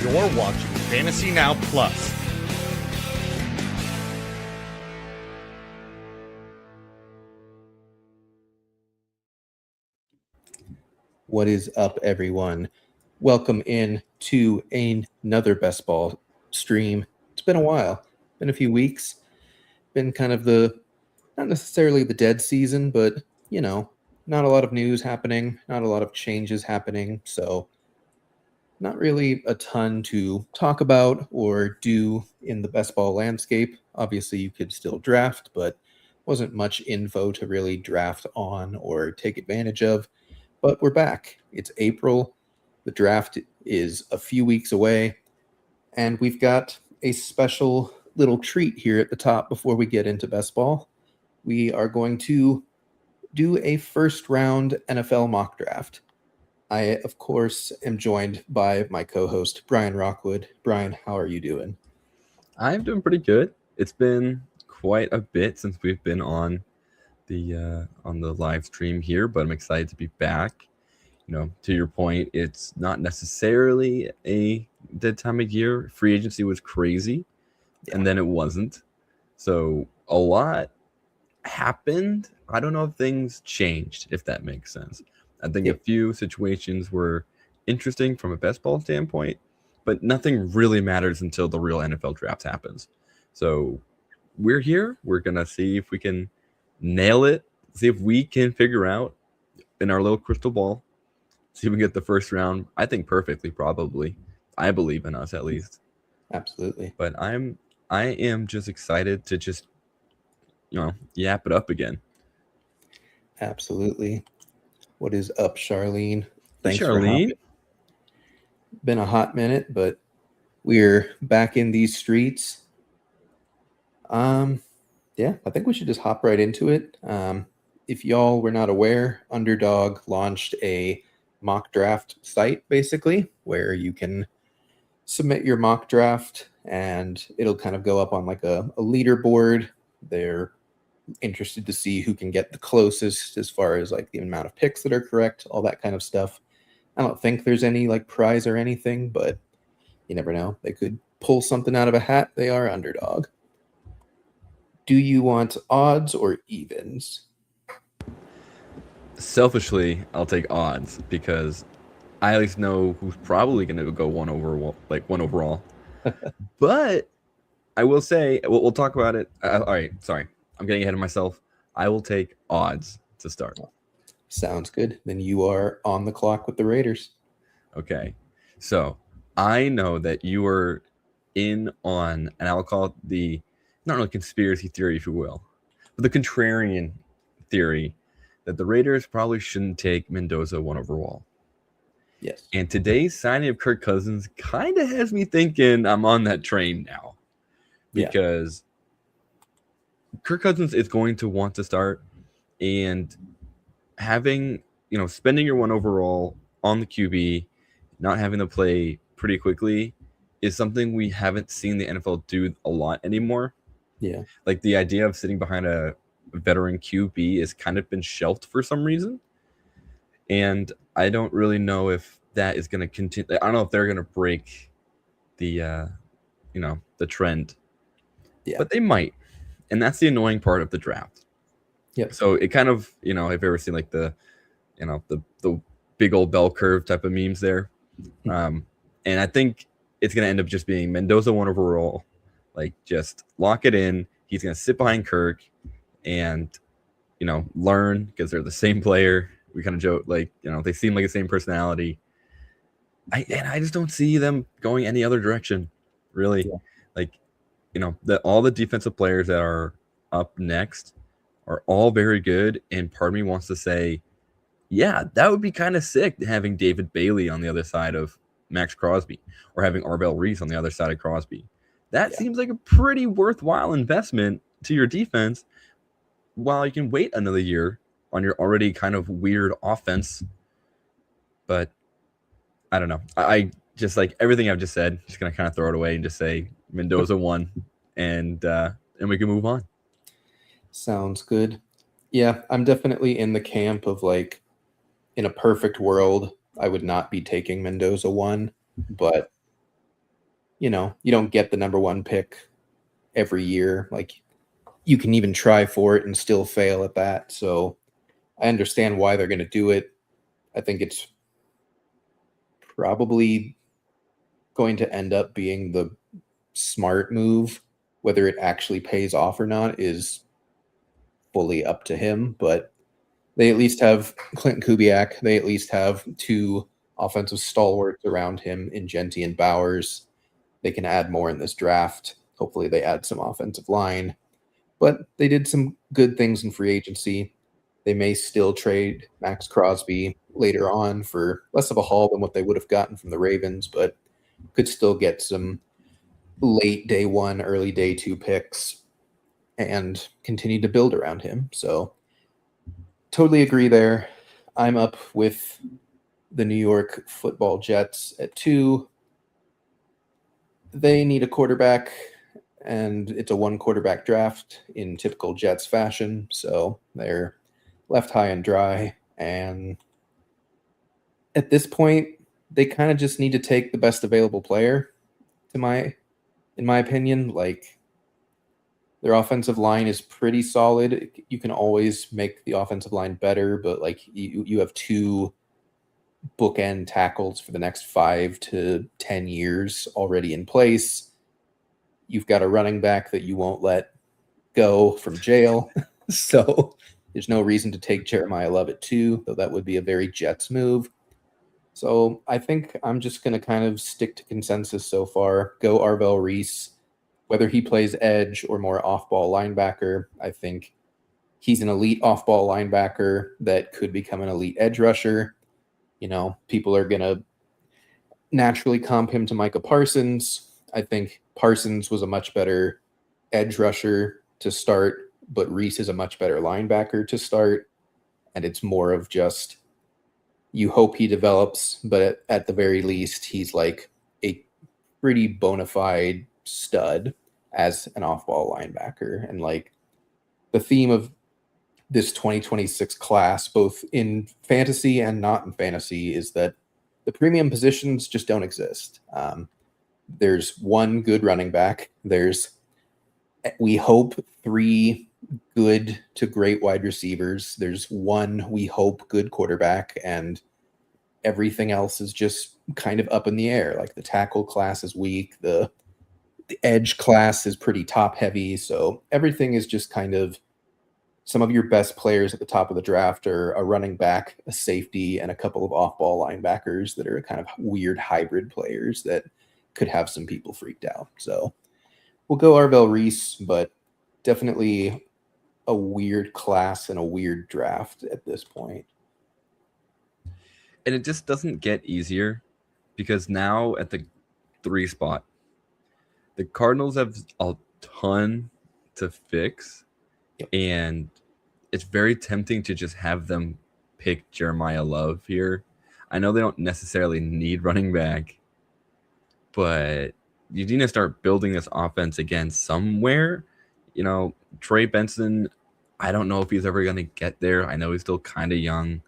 You're watching Fantasy Now Plus. What is up, everyone? Welcome in to another best ball stream. It's been a while, been a few weeks, been kind of not necessarily the dead season, but not a lot of news happening, not a lot of changes happening, so not really a ton to talk about or do in the best ball landscape. Obviously, you could still draft, but wasn't much info to really draft on or take advantage of. But we're back. It's April. The draft is a few weeks away, and we've got a special little treat here at the top before we get into best ball. We are going to do a first round NFL mock draft. I, of course, am joined by my co-host, Bryan Rockwood. Bryan, how are you doing? I'm doing pretty good. It's been quite a bit since we've been on the live stream here, but I'm excited to be back. You know, to your point, it's not necessarily a dead time of year. Free agency was crazy, and then it wasn't. So a lot happened. I don't know if things changed, if that makes sense. I think a few situations were interesting from a best ball standpoint, but nothing really matters until the real NFL draft happens. So we're here. We're going to see if we can nail it, see if we can figure out in our little crystal ball, see if we can get the first round. I think perfectly, probably. I believe in us at least. Absolutely. But I am just excited to just, yap it up again. Absolutely. What is up, Charlene? Thanks, Charlene. Been a hot minute, but we're back in these streets. Yeah, I think we should just hop right into it. If y'all were not aware, Underdog launched a mock draft site, basically, where you can submit your mock draft and it'll kind of go up on like a leaderboard. They're interested to see who can get the closest as far as like the amount of picks that are correct, all that kind of stuff. I don't think there's any like prize or anything, but you never know. They could pull something out of a hat. They are Underdog. Do you want odds or evens? Selfishly, I'll take odds because I at least know who's probably going to go one overall. But I will say, we'll talk about it. All right, sorry. I'm getting ahead of myself. I will take odds to start. Sounds good. Then you are on the clock with the Raiders. Okay. So I know that you are in on, and I'll call it the, not really conspiracy theory, if you will, but the contrarian theory that the Raiders probably shouldn't take Mendoza one overall. Yes. And today's signing of Kirk Cousins kind of has me thinking I'm on that train now. Because Kirk Cousins is going to want to start, and having, spending your one overall on the QB, not having to play pretty quickly is something we haven't seen the NFL do a lot anymore. Yeah. Like the idea of sitting behind a veteran QB has kind of been shelved for some reason. And I don't really know if that is going to continue. I don't know if they're going to break the trend. Yeah. But they might. And that's the annoying part of the draft. Yep. So it kind of, if you've ever seen like the big old bell curve type of memes there. And I think it's going to end up just being Mendoza one overall. Like, just lock it in. He's going to sit behind Kirk and, learn because they're the same player. We kind of joke, like, they seem like the same personality. I just don't see them going any other direction, really. Yeah. Like, all the defensive players that are up next are all very good. And part of me wants to say, yeah, that would be kind of sick having David Bailey on the other side of Max Crosby or having Arbel Reese on the other side of Crosby. That seems like a pretty worthwhile investment to your defense while you can wait another year on your already kind of weird offense. But I don't know. I just, like everything I've just said, just going to kind of throw it away and just say Mendoza won, and we can move on. Sounds good. Yeah, I'm definitely in the camp of like, in a perfect world, I would not be taking Mendoza one, but you don't get the number one pick every year. Like, you can even try for it and still fail at that. So I understand why they're going to do it. I think it's probably going to end up being the smart move. Whether it actually pays off or not is fully up to him, but they at least have Clinton Kubiak. They at least have two offensive stalwarts around him in Genty and Bowers. They can add more in this draft. Hopefully they add some offensive line. But they did some good things in free agency. They may still trade Max Crosby later on for less of a haul than what they would have gotten from the Ravens, but could still get some late day one, early day two picks and continue to build around him. So totally agree there. I'm up with the New York Football Jets at 2. They need a quarterback, and it's a one quarterback draft in typical Jets fashion. So they're left high and dry. And at this point, they kind of just need to take the best available player, in my opinion. Like, their offensive line is pretty solid. You can always make the offensive line better, but like you have two bookend tackles for the next 5 to 10 years already in place. You've got a running back that you won't let go from jail. So there's no reason to take Jeremiah Love at 2, though that would be a very Jets move. So I think I'm just going to kind of stick to consensus so far. Go Arvell Reese. Whether he plays edge or more off-ball linebacker, I think he's an elite off-ball linebacker that could become an elite edge rusher. People are going to naturally comp him to Micah Parsons. I think Parsons was a much better edge rusher to start, but Reese is a much better linebacker to start. And it's more of just, you hope he develops, but at the very least, he's like a pretty bona fide stud as an off-ball linebacker. And like, the theme of this 2026 class, both in fantasy and not in fantasy, is that the premium positions just don't exist. There's one good running back. There's, we hope, 3 good to great wide receivers. There's one, we hope, good quarterback, and everything else is just kind of up in the air. Like, the tackle class is weak. The edge class is pretty top heavy. So everything is just kind of, some of your best players at the top of the draft are a running back, a safety, and a couple of off-ball linebackers that are kind of weird hybrid players that could have some people freaked out. So we'll go Arvell Reese, but definitely a weird class and a weird draft at this point. And it just doesn't get easier, because now at the 3 spot, the Cardinals have a ton to fix. Yep. And it's very tempting to just have them pick Jeremiah Love here. I know they don't necessarily need running back, but you need to start building this offense again somewhere. Trey Benson, I don't know if he's ever going to get there. I know he's still kind of young,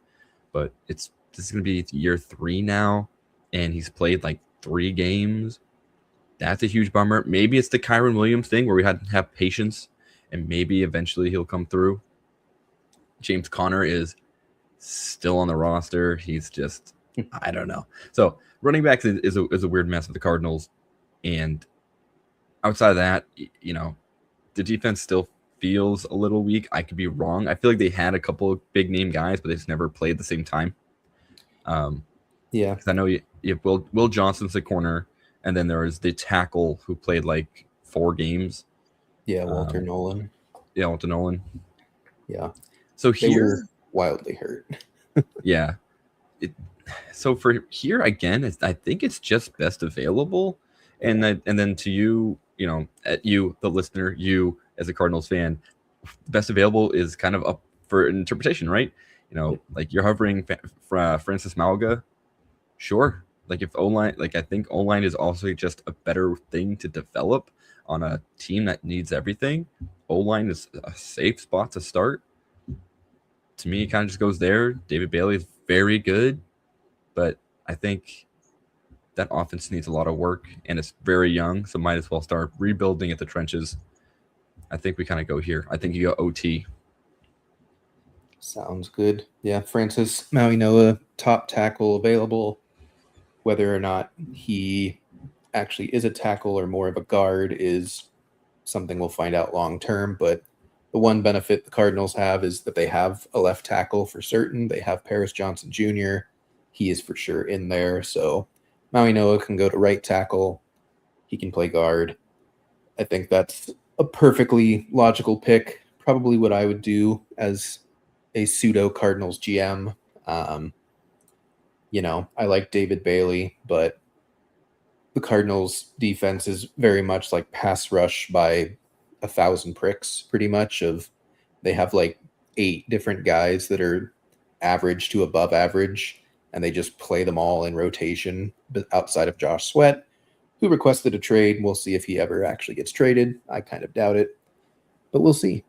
but this is going to be year 3 now, and he's played like 3 games. That's a huge bummer. Maybe it's the Kyron Williams thing where we had to have patience, and maybe eventually he'll come through. James Conner is still on the roster. He's just, I don't know. So running backs is a weird mess with the Cardinals. And outside of that, the defense still feels a little weak. I could be wrong. I feel like they had a couple of big name guys, but they just never played at the same time. Yeah. Because I know you have Will Johnson's the corner, and then there was the tackle who played like 4 games. Yeah, Walter Nolan. Yeah, Walter Nolan. Yeah. So They here, were wildly hurt. yeah. So for here again, I think it's just best available, and then to you, at you, the listener, you as a Cardinals fan, best available is kind of up for interpretation, right? Like, you're hovering Francis Malga, sure. Like, if O-line, like, I think O-line is also just a better thing to develop on a team that needs everything. O-line is a safe spot to start. To me, it kind of just goes there. David Bailey is very good, but I think that offense needs a lot of work, and it's very young, so might as well start rebuilding at the trenches. I think we kind of go here. I think you go OT. Sounds good. Yeah, Francis Maui Noah, top tackle available. Whether or not he actually is a tackle or more of a guard is something we'll find out long term. But the one benefit the Cardinals have is that they have a left tackle for certain. They have Paris Johnson Jr. He is for sure in there. So Maui Noah can go to right tackle. He can play guard. I think that's a perfectly logical pick. Probably what I would do as a pseudo Cardinals GM. I like David Bailey, but the Cardinals defense is very much like pass rush by 1,000 pricks, pretty much. They have like 8 different guys that are average to above average, and they just play them all in rotation outside of Josh Sweat, who requested a trade. We'll see if he ever actually gets traded. I kind of doubt it, but we'll see.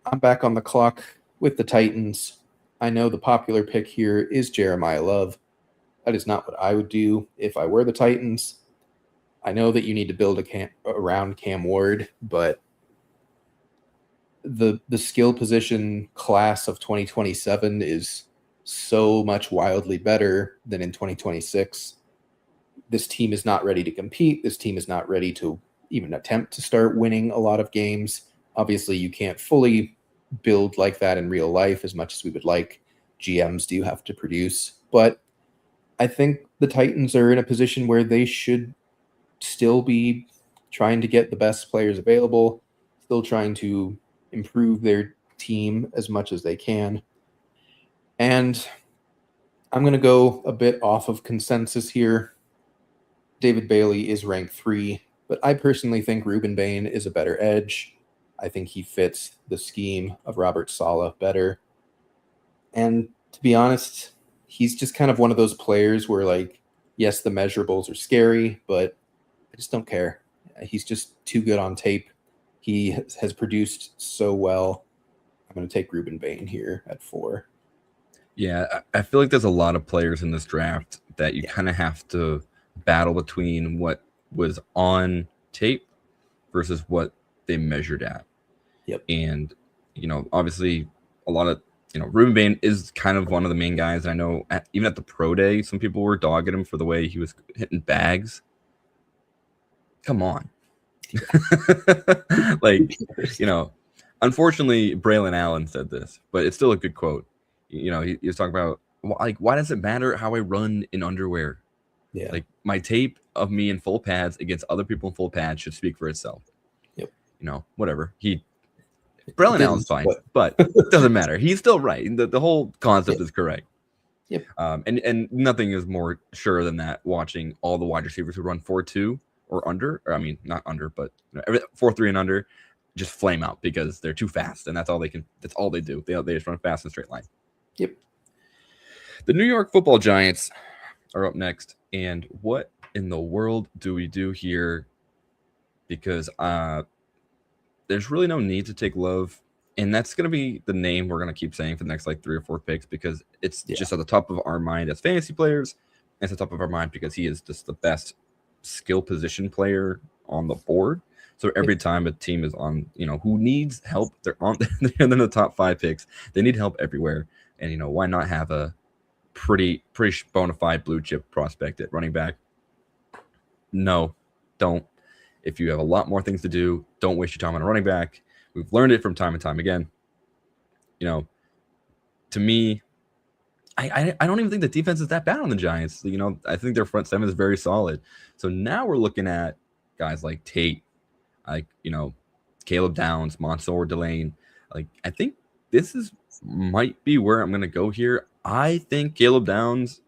I'm back on the clock with the Titans. I know the popular pick here is Jeremiah Love. That is not what I would do if I were the Titans. I know that you need to build around Cam Ward, but the skill position class of 2027 is so much wildly better than in 2026. This team is not ready to compete. This team is not ready to even attempt to start winning a lot of games. Obviously, you can't fully build like that in real life as much as we would like. GMs do have to produce, but I think the Titans are in a position where they should still be trying to get the best players available, still trying to improve their team as much as they can. And I'm going to go a bit off of consensus here. David Bailey is ranked 3, but I personally think Ruben Bain is a better edge. I think he fits the scheme of Robert Saleh better. And to be honest, he's just kind of one of those players where, like, yes, the measurables are scary, but I just don't care. He's just too good on tape. He has produced so well. I'm going to take Ruben Bain here at 4. Yeah, I feel like there's a lot of players in this draft that you kind of have to battle between what was on tape versus what they measured at. Yep. And, obviously a lot of, Ruben Bain is kind of one of the main guys. I know even at the pro day, some people were dogging him for the way he was hitting bags. Come on. Unfortunately, Braylon Allen said this, but it's still a good quote. He was talking about, why does it matter how I run in underwear? Yeah. Like, my tape of me in full pads against other people in full pads should speak for itself. Yep. Whatever. Braylon Allen's fine, but it doesn't matter. He's still right. The whole concept is correct. Yep. And nothing is more sure than that, watching all the wide receivers who run 4.2 or under, or I mean, not under, but 4.3 and under, just flame out because they're too fast, and that's all they do. They just run fast in a straight line. Yep. The New York Football Giants are up next, and what in the world do we do here? Because there's really no need to take Love, and that's going to be the name we're going to keep saying for the next 3 or 4 picks, because it's just at the top of our mind as fantasy players. It's at the top of our mind because he is just the best skill position player on the board. So every time a team is on, who needs help, they're in the top 5 picks. They need help everywhere. And, why not have a pretty bona fide blue chip prospect at running back? No, don't. If you have a lot more things to do, don't waste your time on a running back. We've learned it from time and time again. To me, I don't even think the defense is that bad on the Giants. I think their front 7 is very solid. So now we're looking at guys like Tate, Caleb Downs, Mansour Delane. I think this might be where I'm going to go here. I think Caleb Downs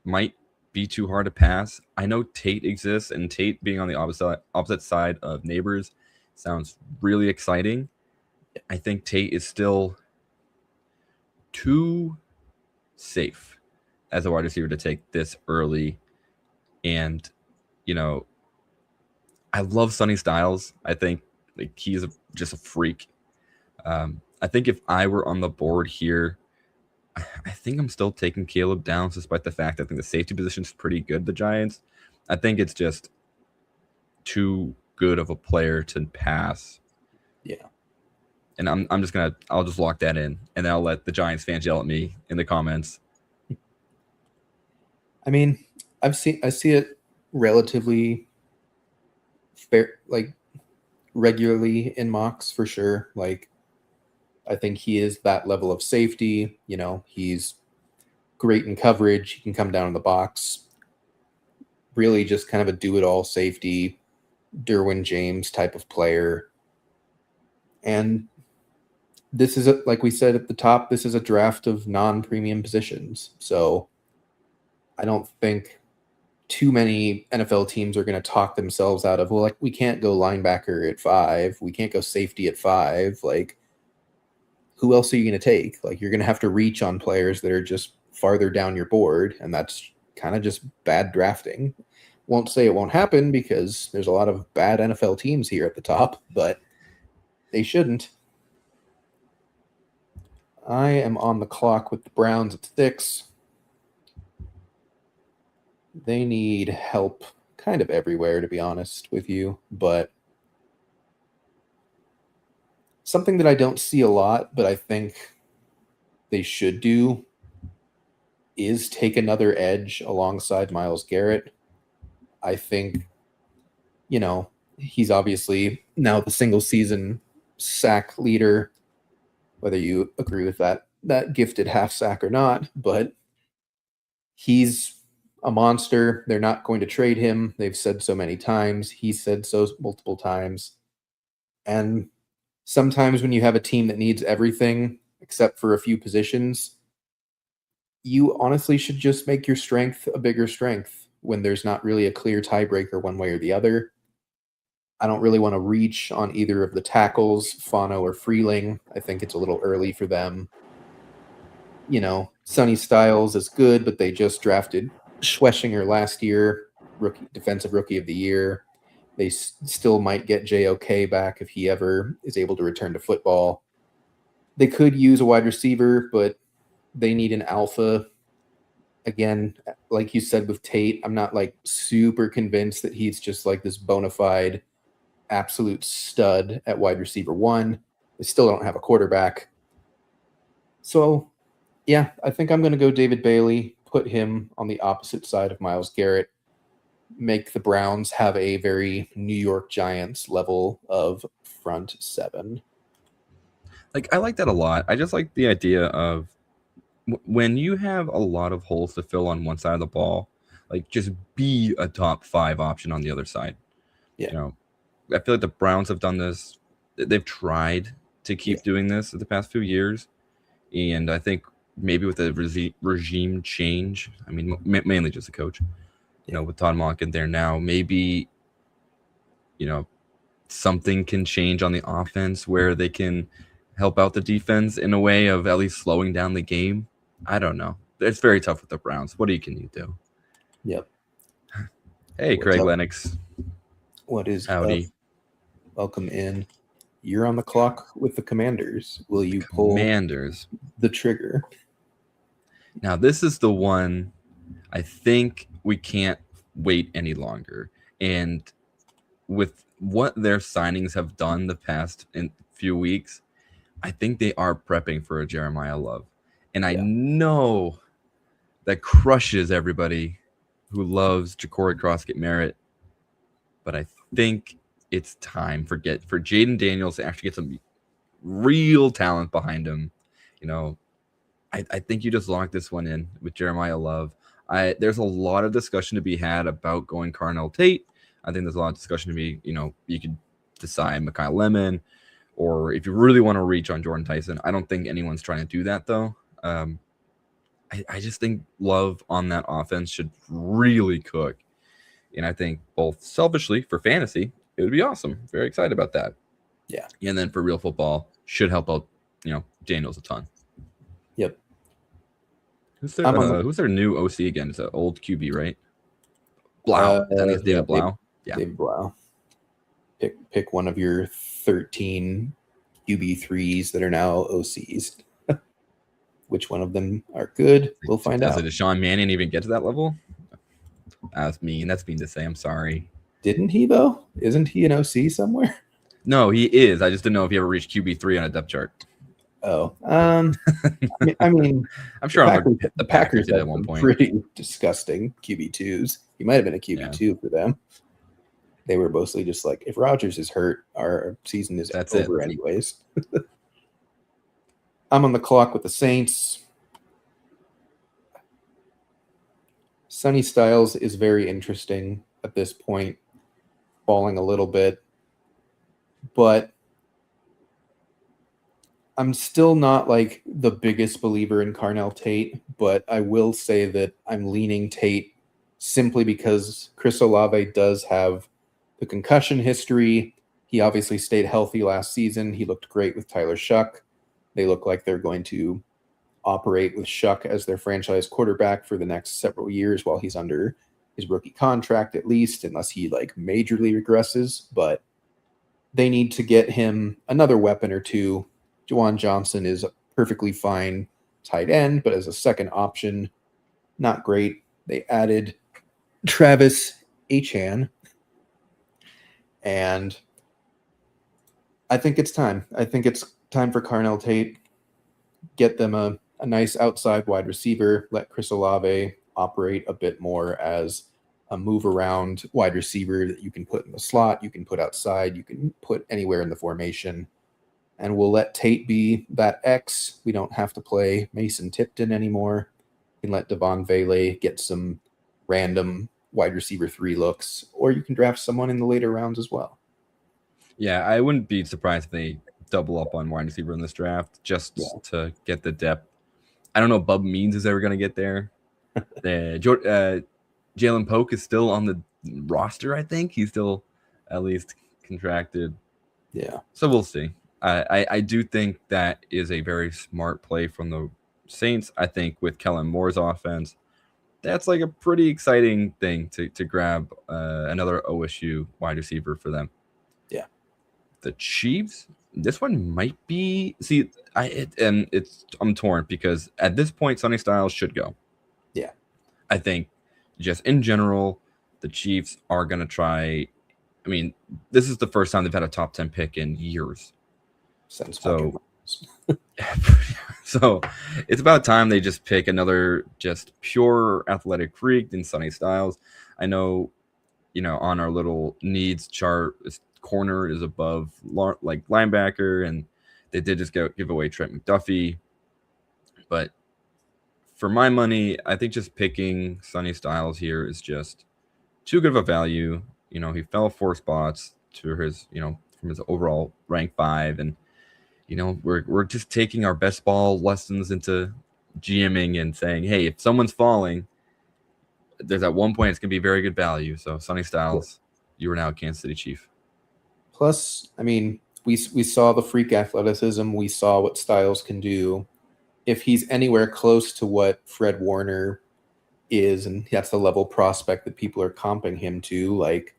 might be too hard to pass. I know Tate exists, and Tate being on the opposite side of Neighbors sounds really exciting. I think Tate is still too safe as a wide receiver to take this early. And, I love Sonny Styles. I think he's just a freak. I think if I were on the board here, I think I'm still taking Caleb Downs, despite the fact that I think the safety position is pretty good. The Giants, I think it's just too good of a player to pass. Yeah. And I'll just lock that in, and then I'll let the Giants fans yell at me in the comments. I mean, I see it relatively fair, like regularly in mocks for sure. Like, I think he is that level of safety. You know, he's great in coverage. He can come down in the box. Really, just kind of a do-it-all safety, Derwin James type of player. And this is like we said at the top, this is a draft of non-premium positions. So I don't think too many NFL teams are going to talk themselves out of, well, like, we can't go linebacker at 5. We can't go safety at 5. Like, who else are you going to take? Like, you're going to have to reach on players that are just farther down your board. And that's kind of just bad drafting. Won't say it won't happen because there's a lot of bad NFL teams here at the top, but they shouldn't. I am on the clock with the Browns at 6. They need help kind of everywhere, to be honest with you, but something that I don't see a lot, but I think they should do is take another edge alongside Myles Garrett. I think, you know, he's obviously now the single season sack leader, whether you agree with that gifted half sack or not, but he's a monster. They're not going to trade him. They've said so many times. He said so multiple times. And sometimes when you have a team that needs everything except for a few positions, you honestly should just make your strength a bigger strength when there's not really a clear tiebreaker one way or the other. I don't really want to reach on either of the tackles, Fano or Freeling. I think it's a little early for them. You know, Sonny Styles is good, but they just drafted Schweschinger last year, defensive rookie of the year. They still might get JOK back if he ever is able to return to football. They could use a wide receiver, but they need an alpha. Again, like you said with Tate, I'm not like super convinced that he's just like this bona fide absolute stud at wide receiver 1. They still don't have a quarterback. So, yeah, I think I'm going to go David Bailey, put him on the opposite side of Myles Garrett, make the Browns have a very New York Giants level of front 7. Like, I like that a lot. I just like the idea of when you have a lot of holes to fill on one side of the ball, like, just be a top 5 option on the other side. Yeah. You know, I feel like the Browns have done this. They've tried to keep doing this in the past few years. And I think maybe with the regime change, I mean, mainly just the coach, you know, with Todd Monken there now, maybe, you know, something can change on the offense where they can help out the defense in a way of at least slowing down the game. I don't know. It's very tough with the Browns. What can you do? Yep. Hey, What's Craig up? Lennox. What is Howdy. up? Welcome in. You're on the clock with the Commanders. Will you pull Commanders the trigger? Now, this is the one I think we can't wait any longer. And with what their signings have done the past few weeks, I think they are prepping for a Jeremiah Love. And I know that crushes everybody who loves Ja'Cory Crossett-Merritt, but I think it's time for Jaden Daniels to actually get some real talent behind him. You know, I think you just lock this one in with Jeremiah Love. There's a lot of discussion to be had about going Carnell Tate. I think there's a lot of discussion to be, you know, you could decide Mekhi Lemon, or if you really want to reach on Jordan Tyson. I don't think anyone's trying to do that, though. I just think Love on that offense should really cook. And I think both selfishly for fantasy, it would be awesome. Very excited about that. Yeah. And then for real football, should help out, you know, Daniels a ton. Yep. Who's their new OC again? It's an old QB, right? Blau. I think it's David Blau. David Blau. Pick one of your 13 QB3s that are now OCs. Which one of them are good? We'll find out. Does Deshaun Manning even get to that level? That's mean. That's mean to say. I'm sorry. Didn't he though? Isn't he an OC somewhere? No, he is. I just didn't know if he ever reached QB3 on a depth chart. Oh, I mean, I'm sure the Packers did had at one some point. pretty disgusting QB2s. He might have been a QB2 for them. They were mostly just like, if Rodgers is hurt, our season is over anyways. I'm on the clock with the Saints. Sonny Styles is very interesting at this point, falling a little bit, but I'm still not like the biggest believer in Carnell Tate, but I will say that I'm leaning Tate simply because Chris Olave does have the concussion history. He obviously stayed healthy last season. He looked great with Tyler Shuck. They look like they're going to operate with Shuck as their franchise quarterback for the next several years while he's under his rookie contract, at least, unless he like majorly regresses. But they need to get him another weapon or two. Juwan Johnson is a perfectly fine tight end, but as a second option, not great. They added Travis Achan, and I think it's time. I think it's time for Carnell Tate. Get them a nice outside wide receiver. Let Chris Olave operate a bit more as a move around wide receiver that you can put in the slot, you can put outside, you can put anywhere in the formation. And we'll let Tate be that X. We don't have to play Mason Tipton anymore. We can let Devon Vele get some random wide receiver 3 looks, or you can draft someone in the later rounds as well. Yeah, I wouldn't be surprised if they double up on wide receiver in this draft just to get the depth. I don't know if Bub Means is ever going to get there. Jalen Polk is still on the roster, I think. He's still at least contracted. Yeah. So we'll see. I do think that is a very smart play from the Saints. I think with Kellen Moore's offense, that's like a pretty exciting thing to grab another OSU wide receiver for them. Yeah. The Chiefs, this one might be I'm torn because at this point Sonny Styles should go. Yeah. I think just in general, the Chiefs are gonna try. I mean, this is the first time they've had a top 10 pick in years. So it's about time they just pick another just pure athletic freak than Sonny Styles. I know, on our little needs chart, corner is above like linebacker, and they did just give away Trent McDuffie. But for my money, I think just picking Sonny Styles here is just too good of a value. He fell 4 spots to his, from his overall rank 5, and we're just taking our best ball lessons into GMing and saying, hey, if someone's falling, there's at one point it's gonna be very good value. So Sonny Styles, you are now a Kansas City Chief. Plus, I mean, we saw the freak athleticism. We saw what Styles can do. If he's anywhere close to what Fred Warner is, and that's the level prospect that people are comping him to, like,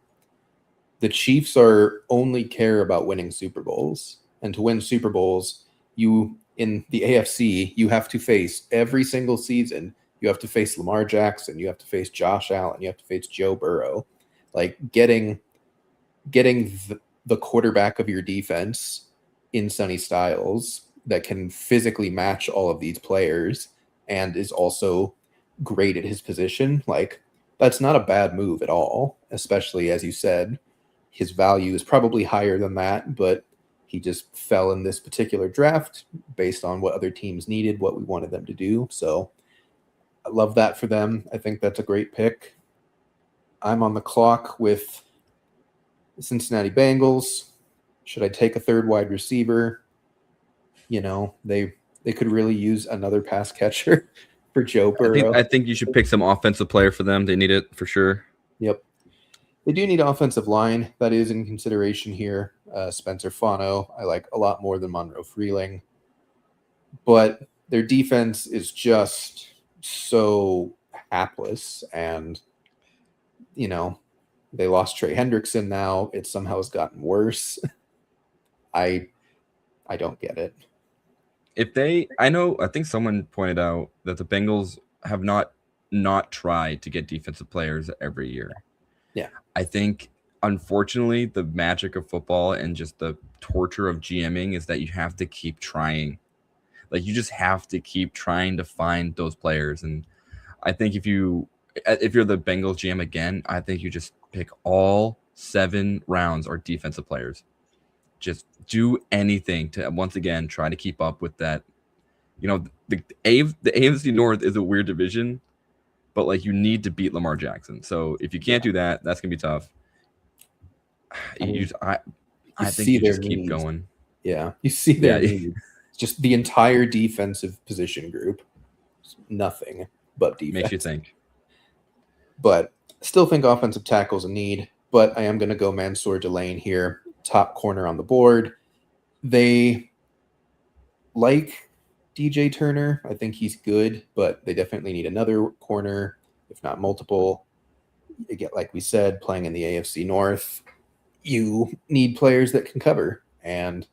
the Chiefs only care about winning Super Bowls. And to win Super Bowls, you in the AFC, you have to face every single season. You have to face Lamar Jackson. You have to face Josh Allen. You have to face Joe Burrow. Like getting the quarterback of your defense in Sonny Styles that can physically match all of these players and is also great at his position. Like, that's not a bad move at all, especially as you said, his value is probably higher than that, but he just fell in this particular draft based on what other teams needed, what we wanted them to do. So I love that for them. I think that's a great pick. I'm on the clock with the Cincinnati Bengals. Should I take a third wide receiver? They could really use another pass catcher for Joe Burrow. I think you should pick some offensive player for them. They need it for sure. Yep. They do need offensive line. That is in consideration here. Spencer Fano, I like a lot more than Monroe Freeling. But their defense is just so hapless. And, they lost Trey Hendrickson now. It somehow has gotten worse. I don't get it. I think someone pointed out that the Bengals have not tried to get defensive players every year. Yeah. I think, unfortunately, the magic of football and just the torture of GMing is that you have to keep trying. Like, you just have to keep trying to find those players. And I think if you're the Bengals GM again, I think you just pick all 7 rounds are defensive players. Just do anything to once again try to keep up with that. The AFC North is a weird division, but like you need to beat Lamar Jackson. So if you can't do that, that's gonna be tough. I think you just keep going. Yeah, you see their needs. Just the entire defensive position group, nothing but defense. Makes you think. But still think offensive tackle's a need. But I am going to go Mansour Delane here, top corner on the board. They like DJ Turner. I think he's good, but they definitely need another corner, if not multiple. Again, like we said, playing in the AFC North, you need players that can cover. And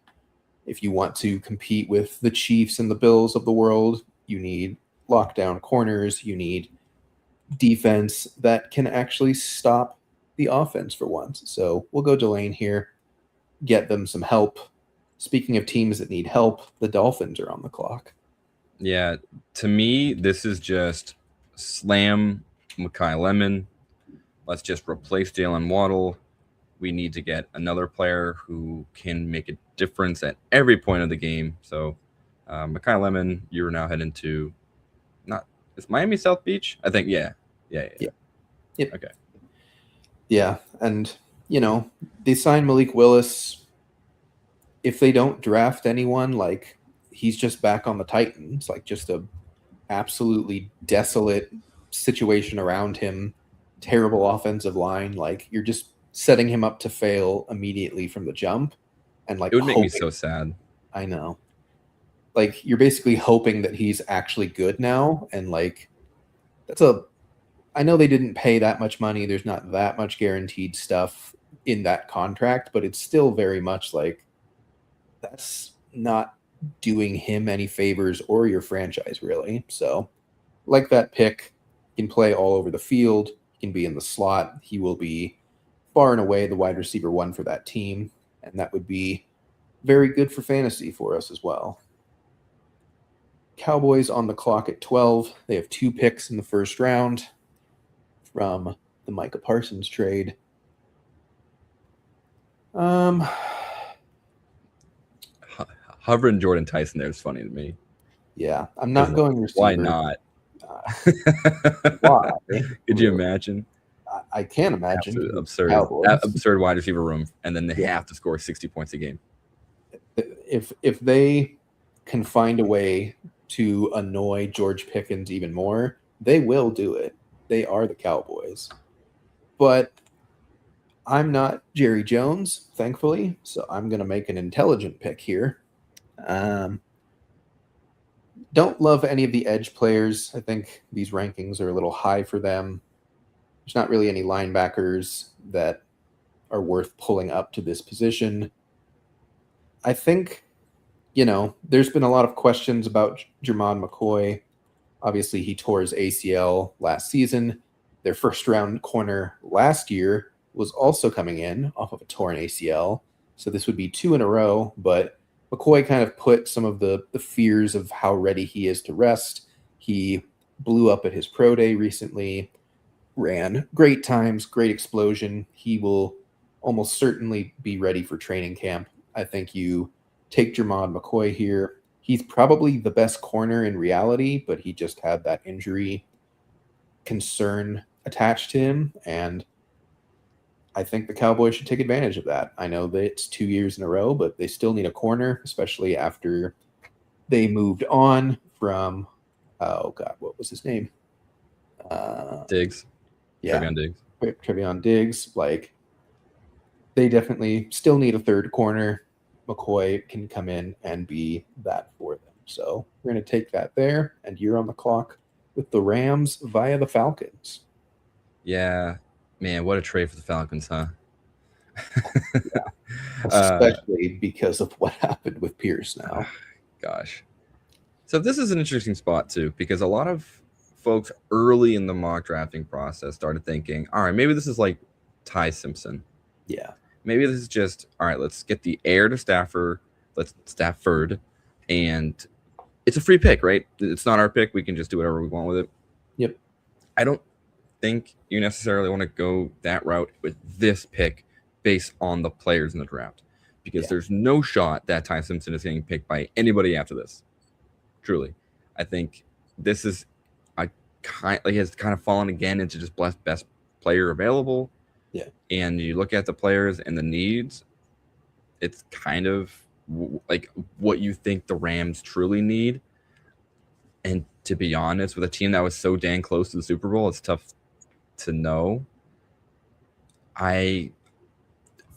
if you want to compete with the Chiefs and the Bills of the world, you need lockdown corners. You need defense that can actually stop the offense for once. So we'll go Delane here, get them some help. Speaking of teams that need help, the Dolphins are on the clock. Yeah, to me, this is just slam Mekhi Lemon. Let's just replace Jalen Waddle. We need to get another player who can make a difference at every point of the game. So, Mekhi Lemon, you're now heading to it's Miami South Beach? I think, yeah. Yep. Okay. Yeah, and, they signed Malik Willis. If they don't draft anyone, like, he's just back on the Titans, like, just a absolutely desolate situation around him, terrible offensive line. Like, you're just setting him up to fail immediately from the jump. And like, it would make me so sad. I know. Like, you're basically hoping that he's actually good now. And like, I know they didn't pay that much money. There's not that much guaranteed stuff in that contract, but it's still very much like that's not doing him any favors or your franchise, really. So, like that pick, he can play all over the field. He can be in the slot. He will be far and away the wide receiver 1 for that team, and that would be very good for fantasy for us as well. Cowboys on the clock at 12. They have 2 picks in the first round from the Micah Parsons trade. Hovering Jordan Tyson there is funny to me. Yeah, I'm not going receiver. Why not? Why? Could you imagine? I can't imagine. Absurd wide receiver room, and then they have to score 60 points a game. If they can find a way to annoy George Pickens even more, they will do it. They are the Cowboys. But I'm not Jerry Jones, thankfully, so I'm going to make an intelligent pick here. Don't love any of the edge players. I think these rankings are a little high for them. There's not really any linebackers that are worth pulling up to this position. I think, there's been a lot of questions about Jermon McCoy. Obviously, he tore his ACL last season. Their first-round corner last year was also coming in off of a torn ACL. So this would be 2 in a row, but McCoy kind of put some of the fears of how ready he is to rest. He blew up at his pro day recently, ran great times, great explosion. He will almost certainly be ready for training camp. I think you take Jermon McCoy here. He's probably the best corner in reality, but he just had that injury concern attached to him, and I think the Cowboys should take advantage of that. I know that it's 2 years in a row, but they still need a corner, especially after they moved on from, what was his name? Diggs. Yeah. Trevion Diggs. Trevion Diggs. Like, they definitely still need a third corner. McCoy can come in and be that for them. So we're going to take that there, and you're on the clock with the Rams via the Falcons. Yeah. Man, what a trade for the Falcons, huh? Yeah. Especially because of what happened with Pierce now. Gosh. So this is an interesting spot too, because a lot of folks early in the mock drafting process started thinking, all right, maybe this is like Ty Simpson. Yeah. Maybe this is just, all right, let's get the heir to Stafford, and it's a free pick, right? It's not our pick. We can just do whatever we want with it. Yep. I don't think you necessarily want to go that route with this pick based on the players in the draft, because there's no shot that Ty Simpson is getting picked by anybody after this. Truly, I think this is has kind of fallen again into just best player available. Yeah. And you look at the players and the needs, it's kind of like what you think the Rams truly need. And to be honest, with a team that was so dang close to the Super Bowl, it's tough to know.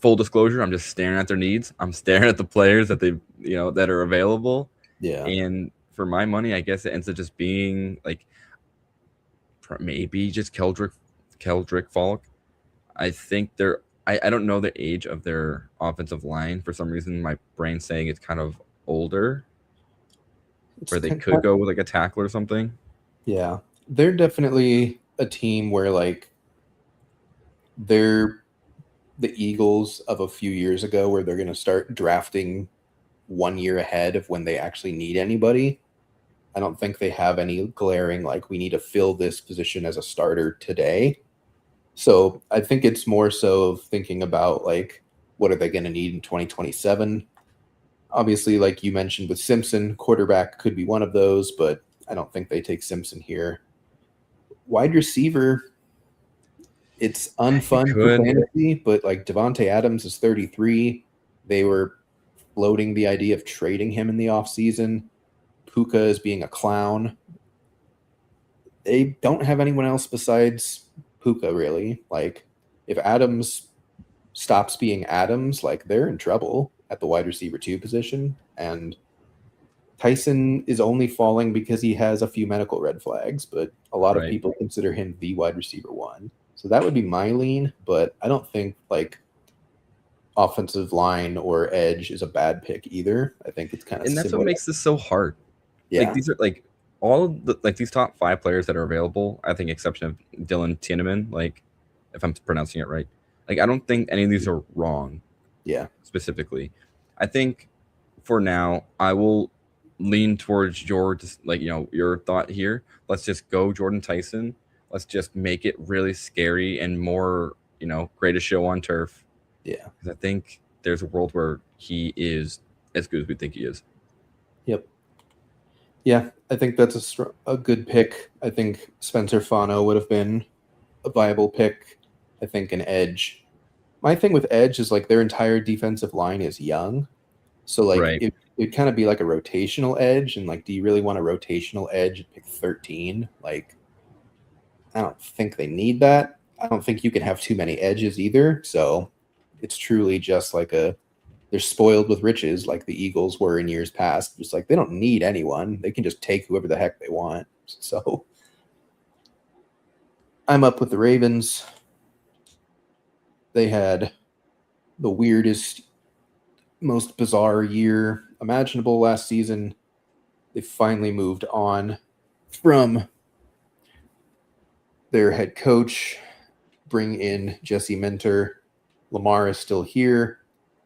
Full disclosure, I'm just staring at their needs. I'm staring at the players that that are available. Yeah. And for my money, I guess it ends up just being like maybe just Keldrick Falk. I think I don't know the age of their offensive line. For some reason, my brain's saying it's kind of older, where they could go with like a tackle or something. Yeah. They're definitely a team where like they're the Eagles of a few years ago, where they're going to start drafting 1 year ahead of when they actually need anybody. I don't think they have any glaring, like, we need to fill this position as a starter today. So I think it's more so of thinking about, like, what are they going to need in 2027? Obviously, like you mentioned with Simpson, quarterback could be one of those, but I don't think they take Simpson here. Wide receiver, it's unfun for fantasy, but like Devontae Adams is 33. They were floating the idea of trading him in the offseason. Puka is being a clown. They don't have anyone else besides Puka, really. Like, if Adams stops being Adams, like, they're in trouble at the wide receiver 2 position. And Tyson is only falling because he has a few medical red flags, but a lot of people consider him the wide receiver 1. So that would be my lean, but I don't think, like, offensive line or edge is a bad pick either. I think it's kind of and that's what makes this so hard. Yeah. Like, these are like all of the these top 5 players that are available, I think, exception of Dylan Tiedemann, like, if I'm pronouncing it right. Like, I don't think any of these are wrong. Yeah. Specifically, I think for now I will lean towards your thought here. Let's just go Jordan Tyson. Let's just make it really scary and more, greatest show on turf. Yeah. Because I think there's a world where he is as good as we think he is. Yep. Yeah, I think that's a good pick. I think Spencer Fano would have been a viable pick. I think an edge. My thing with edge is, like, their entire defensive line is young. So, like, it'd kind of be like a rotational edge. And, like, do you really want a rotational edge at pick 13? Like, I don't think they need that. I don't think you can have too many edges either. So it's truly just like they're spoiled with riches, like the Eagles were in years past. Just like, they don't need anyone. They can just take whoever the heck they want. So I'm up with the Ravens. They had the weirdest, most bizarre year imaginable last season. They finally moved on from their head coach, bring in Jesse Minter. Lamar is still here.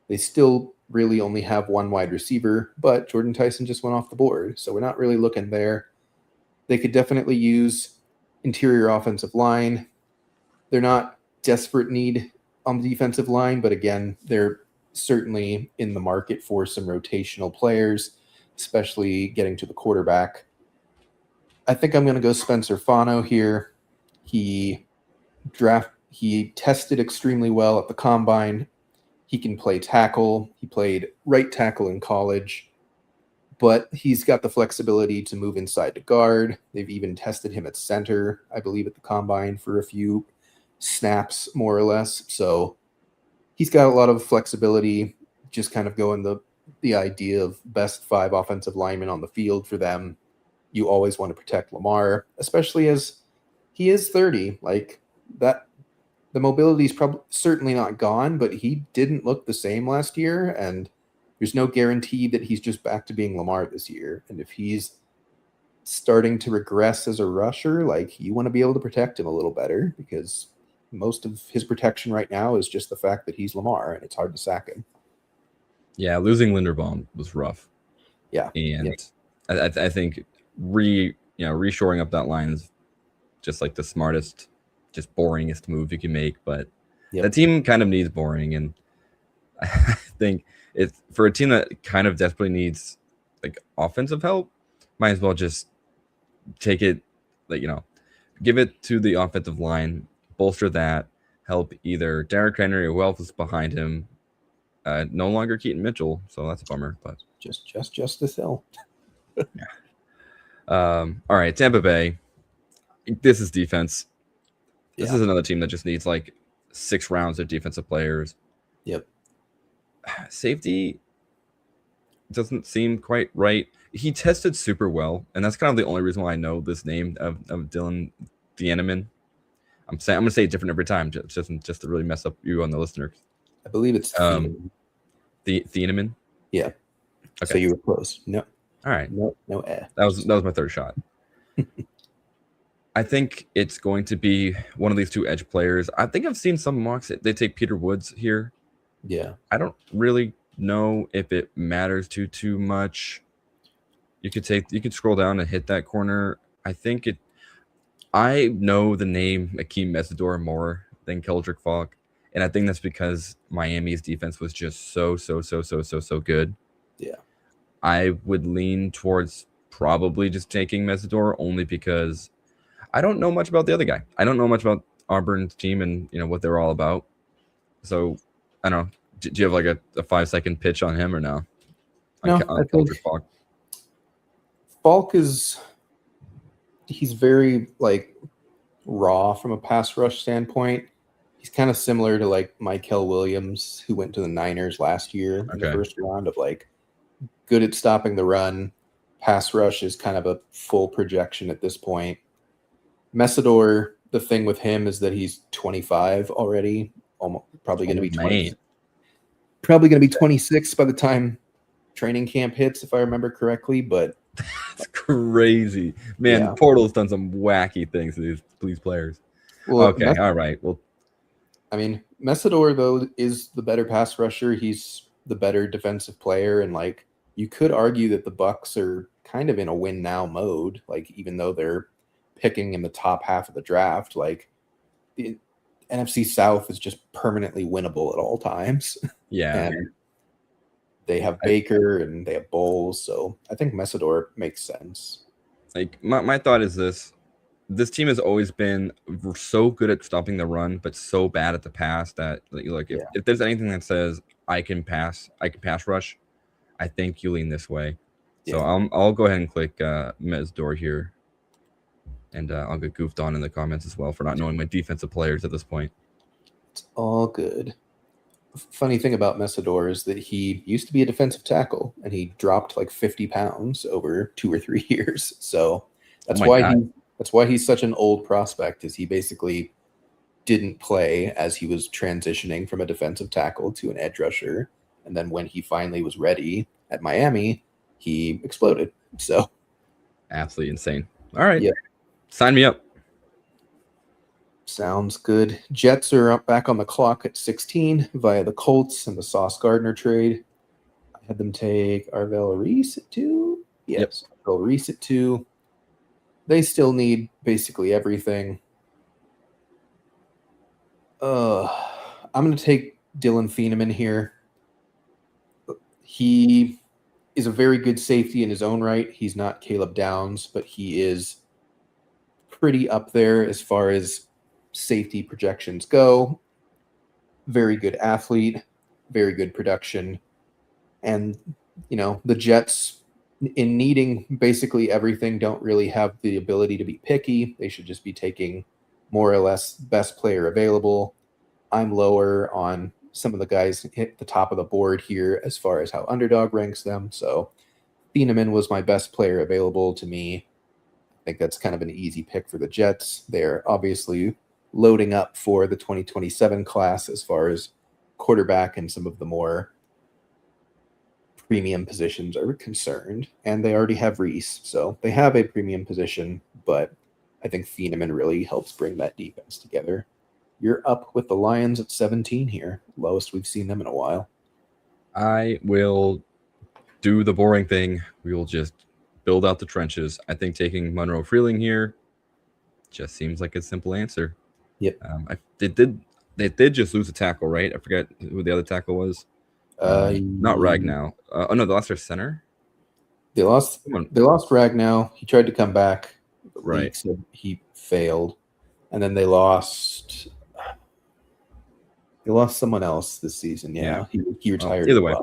They still really only have one wide receiver, but Jordan Tyson just went off the board, so we're not really looking there. They could definitely use interior offensive line. They're not desperate need on the defensive line, but again, they're certainly in the market for some rotational players, especially getting to the quarterback. I think I'm going to go Spencer Fano here. He tested extremely well at the combine. He can play tackle. He played right tackle in college, but he's got the flexibility to move inside to guard. They've even tested him at center, I believe, at the combine for a few snaps, more or less. So he's got a lot of flexibility, just kind of going the idea of best 5 offensive linemen on the field for them. You always want to protect Lamar, especially as he is 30. Like, that, the mobility is probably certainly not gone, but he didn't look the same last year, and there's no guarantee that he's just back to being Lamar this year. And if he's starting to regress as a rusher, like you want to be able to protect him a little better because most of his protection right now is just the fact that he's Lamar and it's hard to sack him. Yeah, losing Linderbaum was rough. Yeah. And I think reshoring up that line is just like the smartest, just boringest move you can make. But the team kind of needs boring, and I think it's for a team that kind of desperately needs like offensive help, might as well just take it, like, give it to the offensive line, bolster that, help either Derrick Henry or who else is behind him. No longer Keaton Mitchell, so that's a bummer. But just Justice Hill. Yeah. All right, Tampa Bay. This is defense. This is another team that just needs like 6 rounds of defensive players. Yep. Safety doesn't seem quite right. He tested super well, and that's kind of the only reason why I know this name of Dylan Thieneman. I'm gonna say it different every time, just to really mess up you on the listener. I believe it's Thieneman. Thieneman. Yeah. Okay. So you were close. No. All right. No. That was my third shot. I think it's going to be one of these 2 edge players. I think I've seen some mocks. They take Peter Woods here. Yeah. I don't really know if it matters too much. You could scroll down and hit that corner. I know the name Akeem Mesidor more than Keldrick Falk, and I think that's because Miami's defense was just so good. Yeah. I would lean towards probably just taking Mesidor only because I don't know much about the other guy. I don't know much about Auburn's team and what they're all about. So I don't know. Do you have like a 5-second pitch on him or no? No, I think Falk he's very like raw from a pass rush standpoint. He's kind of similar to like Michael Williams, who went to the Niners last year in the first round, of like good at stopping the run. Pass rush is kind of a full projection at this point. Mesidor, the thing with him is that he's 25 already, probably going to be 20. Probably going to be 26 by the time training camp hits, if I remember correctly. But that's crazy, man. Yeah. Portal's done some wacky things to these players. Well, okay, all right. Well, I mean, Mesidor though is the better pass rusher. He's the better defensive player, and like you could argue that the Bucs are kind of in a win now mode. Like even though they're picking in the top half of the draft, like the NFC South is just permanently winnable at all times. Yeah. And they have Baker and they have Bowles, so I think Mesidor makes sense. Like my thought is this team has always been so good at stopping the run, but so bad at the pass that like if there's anything that says I can pass rush, I think you lean this way. So I'll go ahead and click Mesidor here. And I'll get goofed on in the comments as well for not knowing my defensive players at this point. It's all good. Funny thing about Mesidor is that he used to be a defensive tackle, and he dropped like 50 pounds over 2 or 3 years. So that's why he's such an old prospect, is he basically didn't play as he was transitioning from a defensive tackle to an edge rusher. And then when he finally was ready at Miami, he exploded. So absolutely insane. All right. Yeah. Sign me up. Sounds good. Jets are up back on the clock at 16 via the Colts and the Sauce Gardner trade. I had them take Arvell Reese at 2. Yes, yep. Arvell Reese at 2. They still need basically everything. I'm going to take Dylan Thieneman here. He is a very good safety in his own right. He's not Caleb Downs, but he is pretty up there as far as safety projections go. Very good athlete, very good production. And, the Jets, in needing basically everything, don't really have the ability to be picky. They should just be taking more or less best player available. I'm lower on some of the guys hit the top of the board here as far as how Underdog ranks them. So Thieneman was my best player available to me. I think that's kind of an easy pick for the Jets. They're obviously loading up for the 2027 class as far as quarterback and some of the more premium positions are concerned, and they already have Reese, so they have a premium position, but I think Thieneman really helps bring that defense together. You're up with the Lions at 17 here, lowest we've seen them in a while. I will do the boring thing. We will just build out the trenches. I think taking Monroe Freeling here just seems like a simple answer. Yep. They did just lose a tackle, right? I forget who the other tackle was. Not Ragnow. Oh no, they lost their center. They lost Ragnow. He tried to come back. The league said he failed, and then they lost someone else this season. Yeah. He retired. Either way,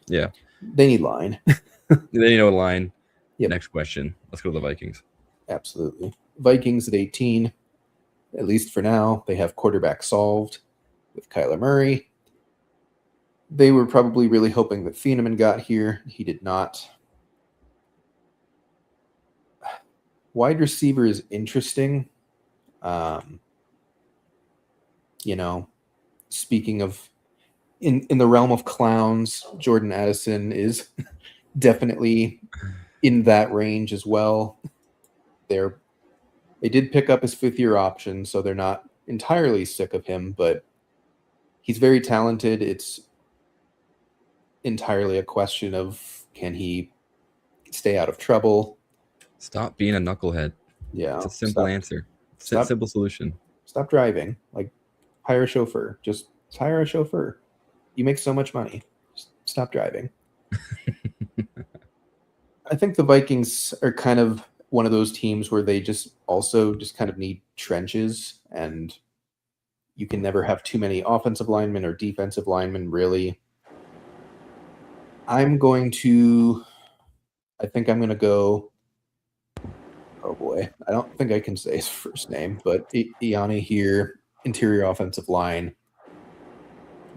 yeah, they need line. They need a line. Yep. Next question. Let's go to the Vikings. Absolutely. Vikings at 18. At least for now, they have quarterback solved with Kyler Murray. They were probably really hoping that Thieneman got here. He did not. Wide receiver is interesting. Speaking of in the realm of clowns, Jordan Addison is definitely in that range as well. They did pick up his fifth-year option, so they're not entirely sick of him, but he's very talented. It's entirely a question of, can he stay out of trouble? Stop being a knucklehead. Yeah. It's a simple answer. It's a simple solution. Stop driving. Like, hire a chauffeur. Just hire a chauffeur. You make so much money. Just stop driving. I think the Vikings are kind of one of those teams where they just kind of need trenches, and you can never have too many offensive linemen or defensive linemen, really. I think I'm going to go, oh boy, I don't think I can say his first name, but Iani here, interior offensive line.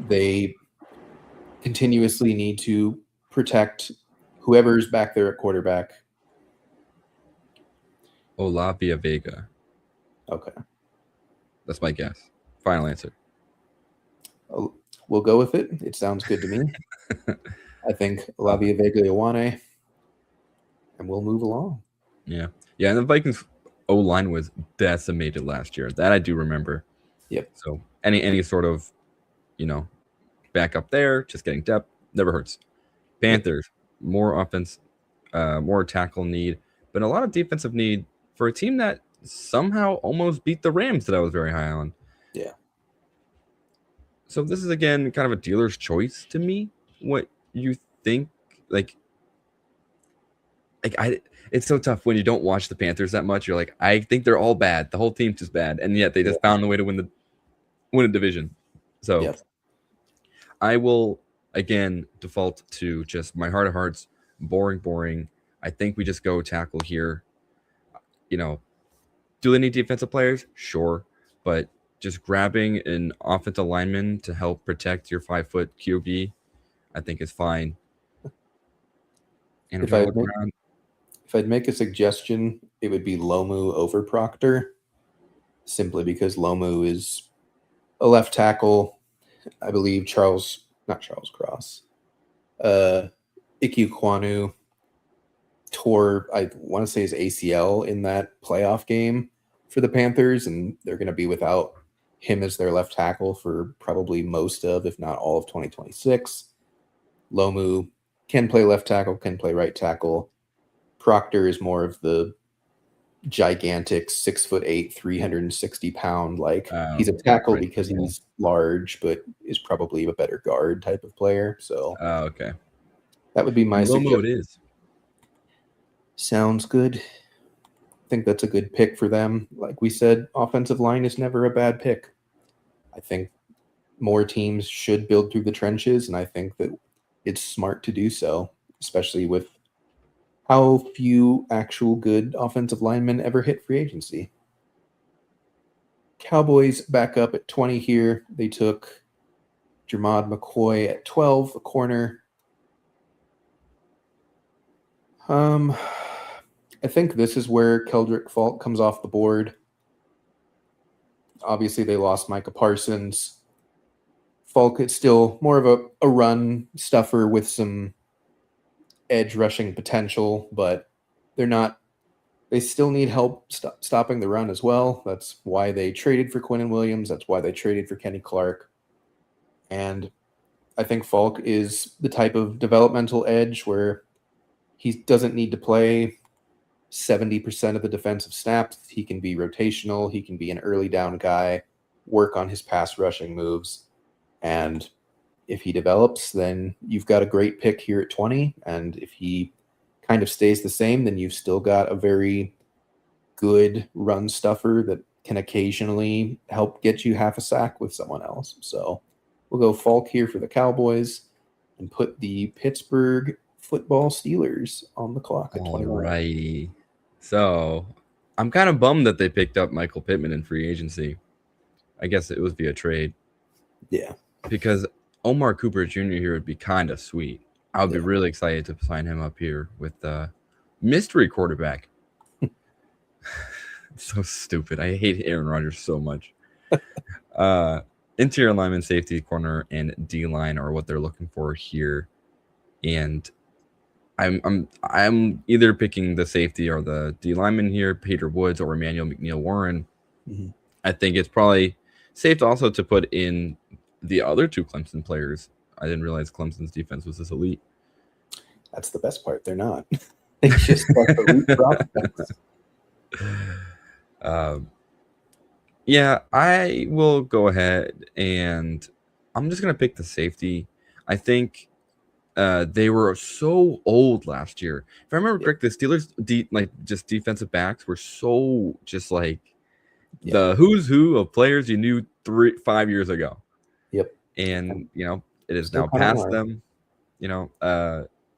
They continuously need to protect whoever's back there at quarterback. Olavia Vega. Okay. That's my guess. Final answer. We'll go with it. It sounds good to me. I think Olavia Vega Ioane, and we'll move along. Yeah. Yeah, and the Vikings O-line was decimated last year. That I do remember. Yep. So any sort of, back up there, just getting depth, never hurts. Panthers, more offense, more tackle need, but a lot of defensive need for a team that somehow almost beat the Rams that I was very high on. Yeah. So this is, again, kind of a dealer's choice to me. What you think, it's so tough when you don't watch the Panthers that much. You're like, I think they're all bad. The whole team's just bad, and yet they just found a way to win a division. So I will, again, default to just my heart of hearts, boring. I think we just go tackle here. Do they need defensive players? Sure, but just grabbing an offensive lineman to help protect your 5-foot QB, I think is fine. And if I'd make a suggestion, it would be Lomu over Proctor, simply because Lomu is a left tackle. I believe Ickey Kwanu tore, I want to say, his ACL in that playoff game for the Panthers, and they're going to be without him as their left tackle for probably most of, if not all of 2026. Lomu can play left tackle, can play right tackle. Proctor is more of the gigantic 6'8", 360-pound, he's a tackle because he's large, but is probably a better guard type of player. So okay. That would be my suggestion. It is. Sounds good. I think that's a good pick for them. Like we said, offensive line is never a bad pick. I think more teams should build through the trenches, and I think that it's smart to do so, especially with how few actual good offensive linemen ever hit free agency. Cowboys back up at 20 here. They took Jermod McCoy at 12, the corner. I think this is where Keldrick Falk comes off the board. Obviously, they lost Micah Parsons. Falk is still more of a run stuffer with some edge rushing potential, but they're not. They still need help stopping the run as well. That's why they traded for Quinnen Williams. That's why they traded for Kenny Clark. And I think Falk is the type of developmental edge where he doesn't need to play 70% of the defensive snaps. He can be rotational. He can be an early down guy, work on his pass rushing moves. And if he develops, then you've got a great pick here at 20. And if he kind of stays the same, then you've still got a very good run stuffer that can occasionally help get you half a sack with someone else. So we'll go Falk here for the Cowboys and put the Pittsburgh Football Steelers on the clock at 21. Alrighty. So I'm kind of bummed that they picked up Michael Pittman in free agency. I guess it was via trade. Yeah. Because Omar Cooper Jr. here would be kind of sweet. I would be really excited to sign him up here with mystery quarterback. So stupid. I hate Aaron Rodgers so much. Interior lineman, safety, corner, and D-line are what they're looking for here. And I'm either picking the safety or the D lineman here, Peter Woods or Emmanuel McNeil-Warren. Mm-hmm. I think it's probably safe also to put in the other two Clemson players. I didn't realize Clemson's defense was this elite. That's the best part. They're not. They just got the yeah, I will go ahead and I'm just going to pick the safety. I think they were so old last year. If I remember correctly, the Steelers just defensive backs were so just like the who's who of players you knew 5 years ago. Yep. And it is now past them.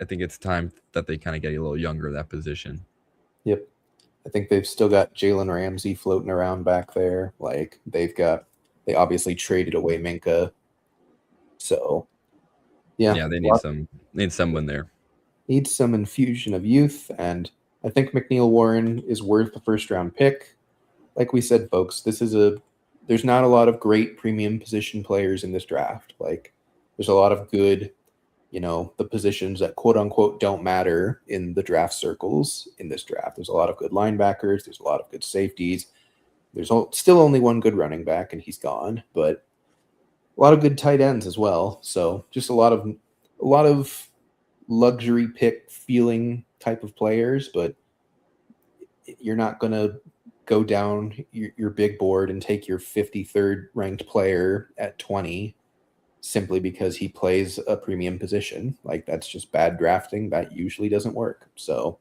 I think it's time that they kind of get a little younger at that position. Yep. I think they've still got Jalen Ramsey floating around back there. Like they obviously traded away Minka. So yeah, they need someone there. Needs some infusion of youth, and I think McNeil-Warren is worth a first-round pick. Like we said, folks, there's not a lot of great premium position players in this draft. Like there's a lot of good, the positions that quote unquote don't matter in the draft circles in this draft. There's a lot of good linebackers. There's a lot of good safeties. There's still only one good running back, and he's gone, but a lot of good tight ends as well. So just a lot of luxury pick feeling type of players, but you're not going to go down your big board and take your 53rd ranked player at 20 simply because he plays a premium position. Like that's just bad drafting. That usually doesn't work. So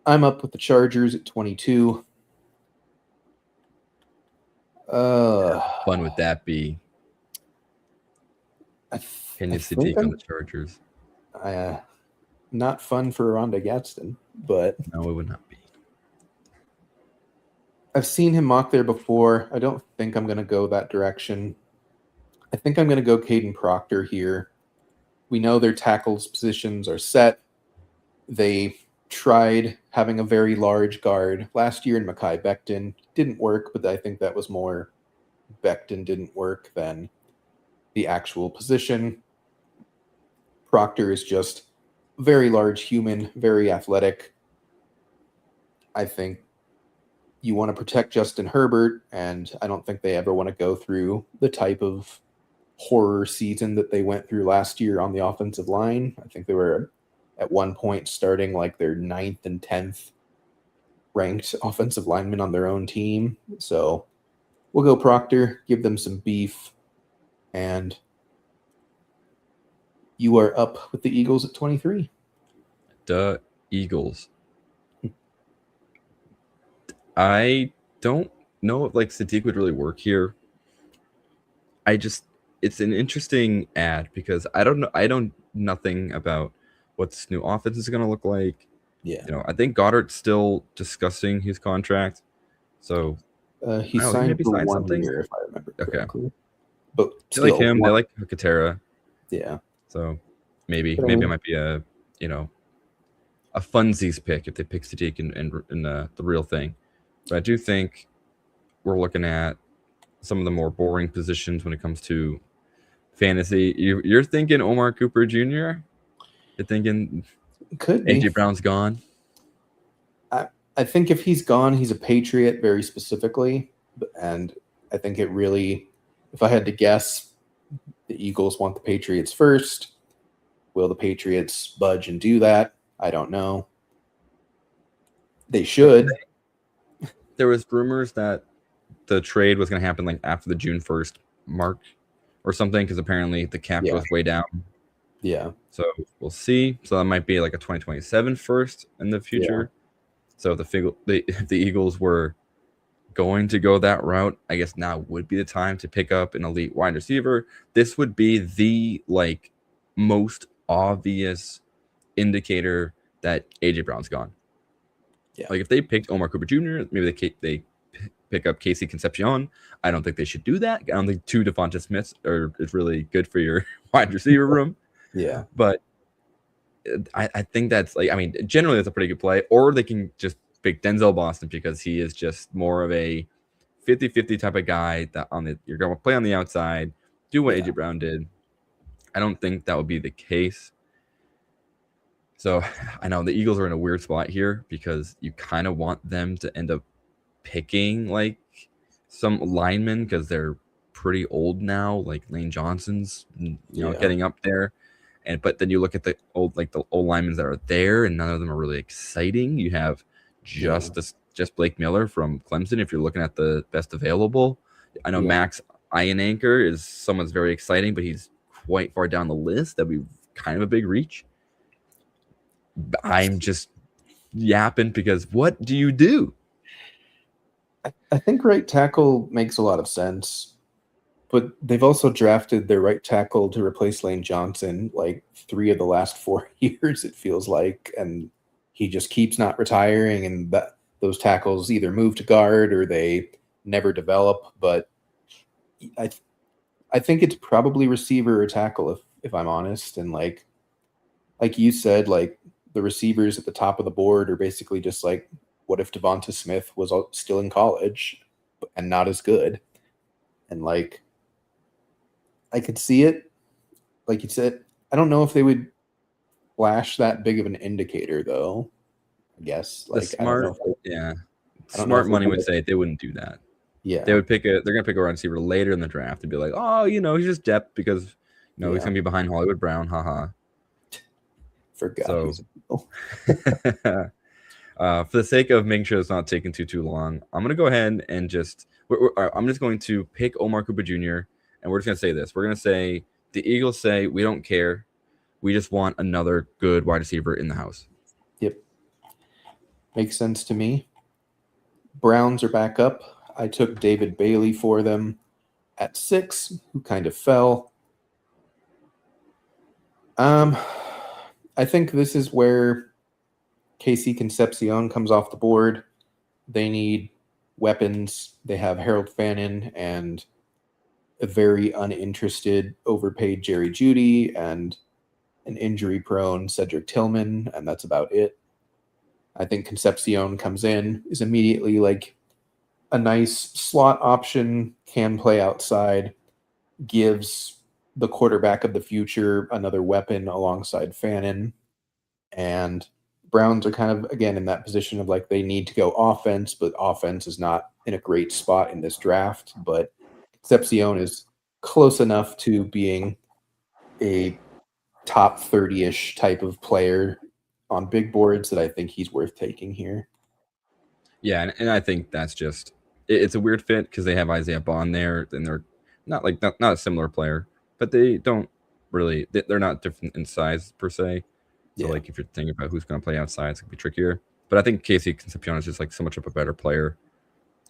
I'm up with the Chargers at 22. How fun would that be? Can you Sadiq on the Chargers? Not fun for Rhonda Gadsden, but no, it would not be. I've seen him mock there before. I don't think I'm going to go that direction. I think I'm going to go Caden Proctor here. We know their tackles positions are set. They tried having a very large guard last year in Mekhi Becton. Didn't work, but I think that was more Becton didn't work than the actual position. Proctor is just a very large human, very athletic. I think you want to protect Justin Herbert, and I don't think they ever want to go through the type of horror season that they went through last year on the offensive line. I think they were at one point starting like their 9th and 10th ranked offensive linemen on their own team. So we'll go Proctor, give them some beef, and you are up with the Eagles at 23. The Eagles. I don't know if Sadiq would really work here. It's an interesting ad because I don't know. I don't nothing about what this new offense is going to look like. Yeah. I think Goddard's still discussing his contract. So he signed for 1 year, if I remember correctly. Okay. But they like him. They like Katera. Yeah. So maybe it might be a funsies pick if they pick Sadiq and the real thing. But I do think we're looking at some of the more boring positions when it comes to fantasy. You're thinking Omar Cooper Jr.? You're thinking Could be. AJ Brown's gone? I think if he's gone, he's a Patriot very specifically. And I think it really, if I had to guess, the Eagles want the Patriots first. Will the Patriots budge and do that? I don't know. They should. There was rumors that the trade was going to happen like after the June 1st mark or something, because apparently the cap goes way down. Yeah. So we'll see. So that might be like a 2027 first in the future. So if the Eagles were going to go that route, I guess now would be the time to pick up an elite wide receiver. This would be the like most obvious indicator that AJ Brown's gone. Yeah. Like if they picked Omar Cooper Jr., maybe they pick up Casey Concepcion. I don't think they should do that. I don't think 2 Devonta Smiths is really good for your wide receiver room. Yeah. But I think that's like, I mean, generally that's a pretty good play. Or they can just pick Denzel Boston because he is just more of a 50-50 type of guy that you're going to play on the outside, do what AJ Brown did. I don't think that would be the case. So I know the Eagles are in a weird spot here because you kind of want them to end up picking like some linemen because they're pretty old now, like Lane Johnson's, getting up there. But then you look at the old linemen that are there, and none of them are really exciting. You have just Blake Miller from Clemson. If you're looking at the best available, I know Max Ironanker is someone that's very exciting, but he's quite far down the list. That'd be kind of a big reach. I'm just yapping because what do you do? I think right tackle makes a lot of sense, but they've also drafted their right tackle to replace Lane Johnson like 3 of the last 4 years, it feels like, and he just keeps not retiring, and those tackles either move to guard or they never develop. But I think it's probably receiver or tackle if I'm honest, and like you said, like the receivers at the top of the board are basically just like, what if Devonta Smith was still in college and not as good? And like, I could see it. Like you said, I don't know if they would flash that big of an indicator, though. I guess like smart money would say they wouldn't do that. Yeah, they would they're gonna pick a wide receiver later in the draft and be like, oh, he's just depth because he's gonna be behind Hollywood Brown. Haha. Forgot. So, for the sake of making sure it's not taking too long, I'm gonna go ahead and I'm just going to pick Omar Cooper Jr. and we're just gonna say this. We're gonna say the Eagles say we don't care. We just want another good wide receiver in the house. Yep. Makes sense to me. Browns are back up. I took David Bailey for them at 6, who kind of fell. I think this is where Casey Concepcion comes off the board. They need weapons. They have Harold Fannin and a very uninterested, overpaid Jerry Jeudy and an injury-prone Cedric Tillman, and that's about it. I think Concepcion comes in, is immediately like a nice slot option, can play outside, gives the quarterback of the future another weapon alongside Fannin. And Browns are kind of, again, in that position of like they need to go offense, but offense is not in a great spot in this draft. But Concepcion is close enough to being a top 30-ish type of player on big boards that I think he's worth taking here. Yeah, and I think that's just it's a weird fit because they have Isaiah Bond there, and they're not a similar player, but they don't really they're not different in size per se. So like if you're thinking about who's going to play outside, it's going to be trickier. But I think Casey Concepcion is just like so much of a better player,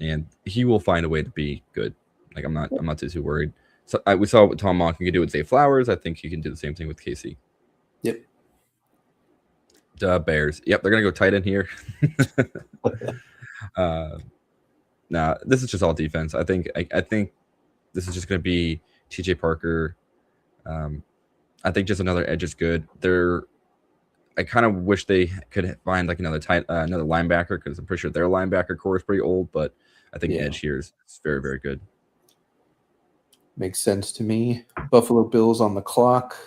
and he will find a way to be good. Like I'm not too worried. So we saw what Tom Monken could do with Zay Flowers. I think he can do the same thing with Casey. Yep. Bears. Yep, they're gonna go tight end here. Nah, this is just all defense. I think this is just gonna be TJ Parker. I think just another edge is good. I kind of wish they could find like another linebacker because I'm pretty sure their linebacker core is pretty old, but I think edge here is very, very good. Makes sense to me. Buffalo Bills on the clock.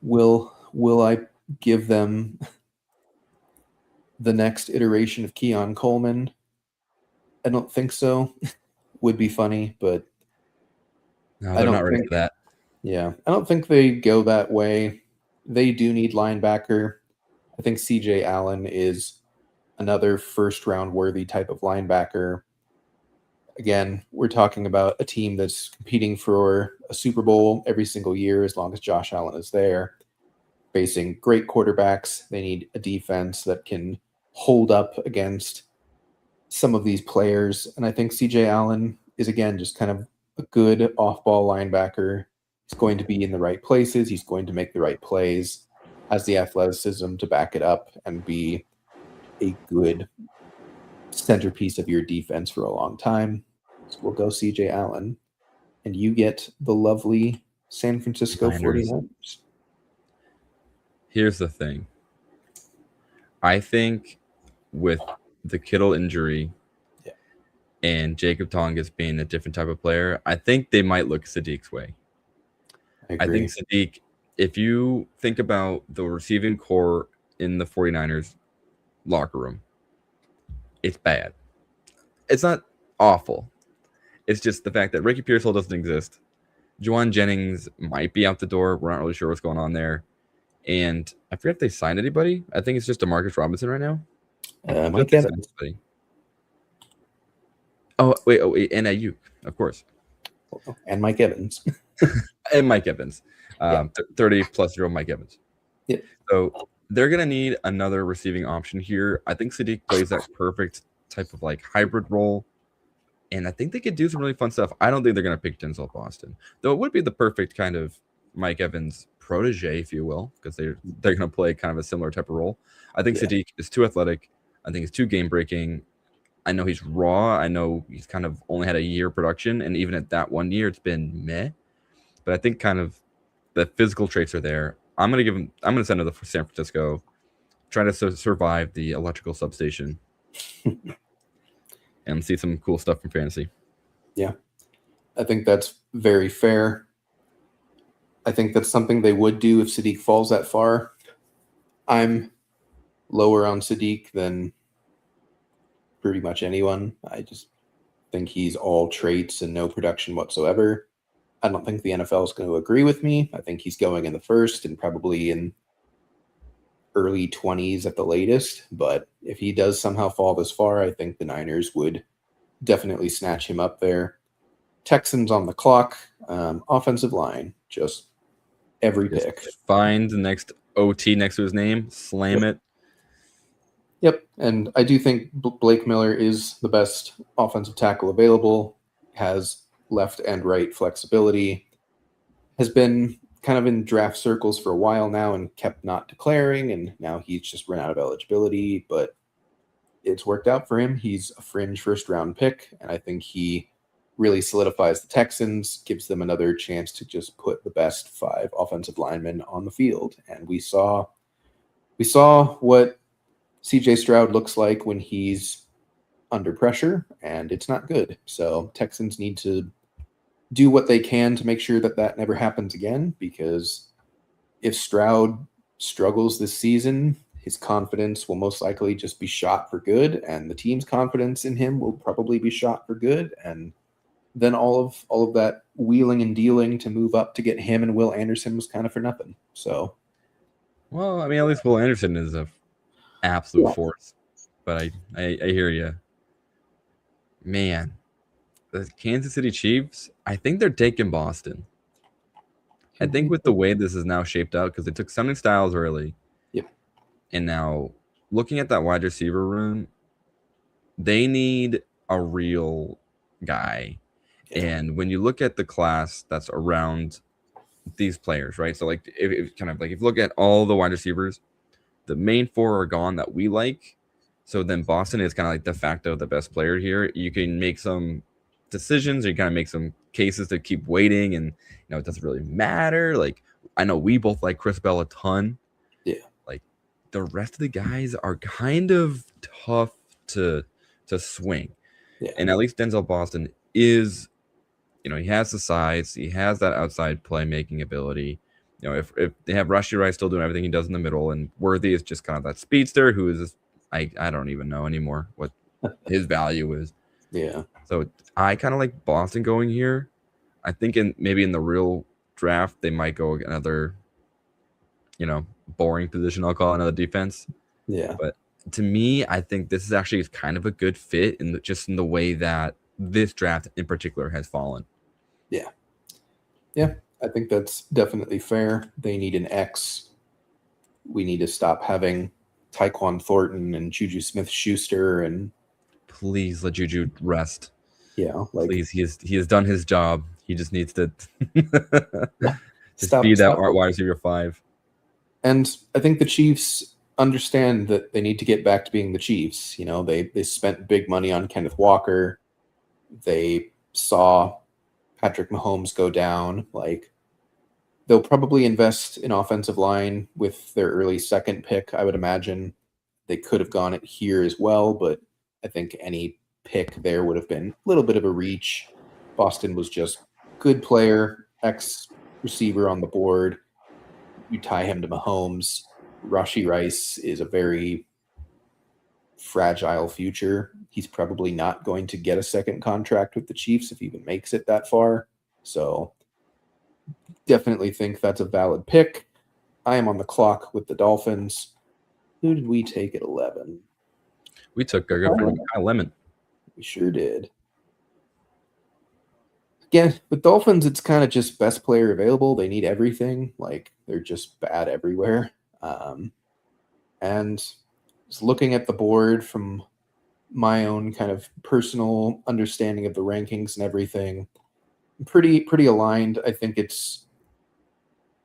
Will Will I give them the next iteration of Keon Coleman? I don't think so. Would be funny, but No, I they're don't not ready think. for that. Yeah, I don't think they go that way. They do need linebacker. I think CJ Allen is another first round worthy type of linebacker. Again, we're talking about a team that's competing for a Super Bowl every single year as long as Josh Allen is there. Facing great quarterbacks, they need a defense that can hold up against some of these players. And I think CJ Allen is, again, just kind of a good off ball linebacker. He's going to be in the right places, he's going to make the right plays, has the athleticism to back it up and be a good centerpiece of your defense for a long time. So we'll go CJ Allen. And you get the lovely San Francisco Niners. 49ers. Here's the thing. I think with the Kittle injury and Jacob Tongas being a different type of player, I think they might look Sadiq's way. I think Sadiq, if you think about the receiving core in the 49ers locker room, it's bad. It's not awful. It's just the fact that Ricky Pearsall doesn't exist. Juwan Jennings might be out the door. We're not really sure what's going on there. And I forget if they signed anybody. I think it's just DeMarcus Robinson right now. Mike Evans. Oh, wait, and Ayuk, of course. And Mike Evans. And Mike Evans. 30-plus-year-old Mike Evans. Yeah. So they're going to need another receiving option here. I think Sadiq plays that perfect type of like hybrid role. And I think they could do some really fun stuff. I don't think they're going to pick Denzel Boston, though it would be the perfect kind of Mike Evans protege, if you will, because they're going to play kind of a similar type of role. I think Sadiq is too athletic. I think he's too game breaking. I know he's raw. I know he's kind of only had a year production, and even at that 1 year, it's been meh. But I think kind of the physical traits are there. I'm going to send him to San Francisco, try to survive the electrical substation. And see some cool stuff from fantasy. Yeah, I think that's very fair. I think that's something they would do if Sadiq falls that far. I'm lower on Sadiq than pretty much anyone. I just think he's all traits and no production whatsoever. I don't think the NFL is going to agree with me. I think he's going in the first and probably in early 20s at the latest. But if he does somehow fall this far, I think the Niners would definitely snatch him up there. Texans on the clock. Offensive line, just every pick. Find the next OT next to his name, slam it. Yep, and I do think Blake Miller is the best offensive tackle available, has left and right flexibility, has been kind of in draft circles for a while now and kept not declaring, and now he's just run out of eligibility, but it's worked out for him. He's a fringe first-round pick, and I think he really solidifies the Texans, gives them another chance to just put the best 5 offensive linemen on the field. And we saw what CJ Stroud looks like when he's under pressure, and it's not good. So Texans need to do what they can to make sure that that never happens again, because if Stroud struggles this season, his confidence will most likely just be shot for good, and the team's confidence in him will probably be shot for good, and then all of that wheeling and dealing to move up to get him and Will Anderson was kind of for nothing. So, well, I mean, at least Will Anderson is a absolute force. But I hear you, man. The Kansas City Chiefs, I think they're taking Boston. I think with the way this is now shaped out, because they took Sonny Styles early. Yep. And now looking at that wide receiver room, they need a real guy. Yeah. And when you look at the class that's around these players, right? So like if you look at all the wide receivers, the main 4 are gone that we like. So then Boston is kind of like de facto the best player here. You can make some decisions, or you kind of make some cases to keep waiting, and it doesn't really matter. Like, I know we both like Chris Bell a ton. Yeah. Like, the rest of the guys are kind of tough to swing. Yeah. And at least Denzel Boston is, he has the size, he has that outside playmaking ability. if they have Rushy Rice still doing everything he does in the middle, and Worthy is just kind of that speedster who is I don't even know anymore what his value is. Yeah. So I kind of like Boston going here. I think maybe in the real draft they might go another, boring position. I'll call it another defense. Yeah. But to me, I think this is actually kind of a good fit just in the way that this draft in particular has fallen. Yeah. Yeah. I think that's definitely fair. They need an X. We need to stop having Tyquan Thornton and Juju Smith-Schuster and please let Juju rest. Yeah, like please, he has done his job. He just needs to stop, be that stop. wide receiver 5. And I think the Chiefs understand that they need to get back to being the Chiefs. They spent big money on Kenneth Walker. They saw Patrick Mahomes go down. Like, they'll probably invest in offensive line with their early second pick, I would imagine. They could have gone it here as well, but I think any pick there would have been a little bit of a reach. Boston was just good player, ex-receiver on the board. You tie him to Mahomes. Rashee Rice is a very fragile future. He's probably not going to get a second contract with the Chiefs if he even makes it that far. So definitely think that's a valid pick. I am on the clock with the Dolphins. Who did we take at 11? We took our good friend Kyle Lemon. We sure did. Again, with Dolphins, it's kind of just best player available. They need everything. Like, they're just bad everywhere. And just looking at the board from my own kind of personal understanding of the rankings and everything, pretty aligned. I think it's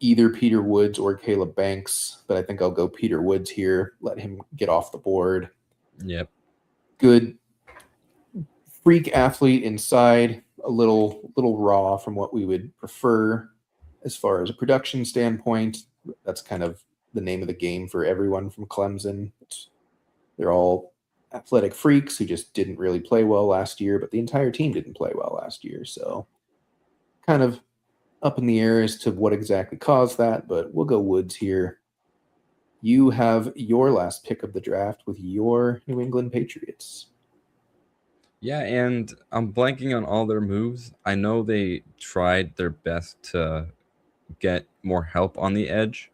either Peter Woods or Caleb Banks, but I think I'll go Peter Woods here. Let him get off the board. Yep. Good freak athlete inside, a little raw from what we would prefer as far as a production standpoint. That's kind of the name of the game for everyone from Clemson. They're all athletic freaks who just didn't really play well last year, but the entire team didn't play well last year. So kind of up in the air as to what exactly caused that, but we'll go Woods here. You have your last pick of the draft with your New England Patriots. Yeah, and I'm blanking on all their moves. I know they tried their best to get more help on the edge.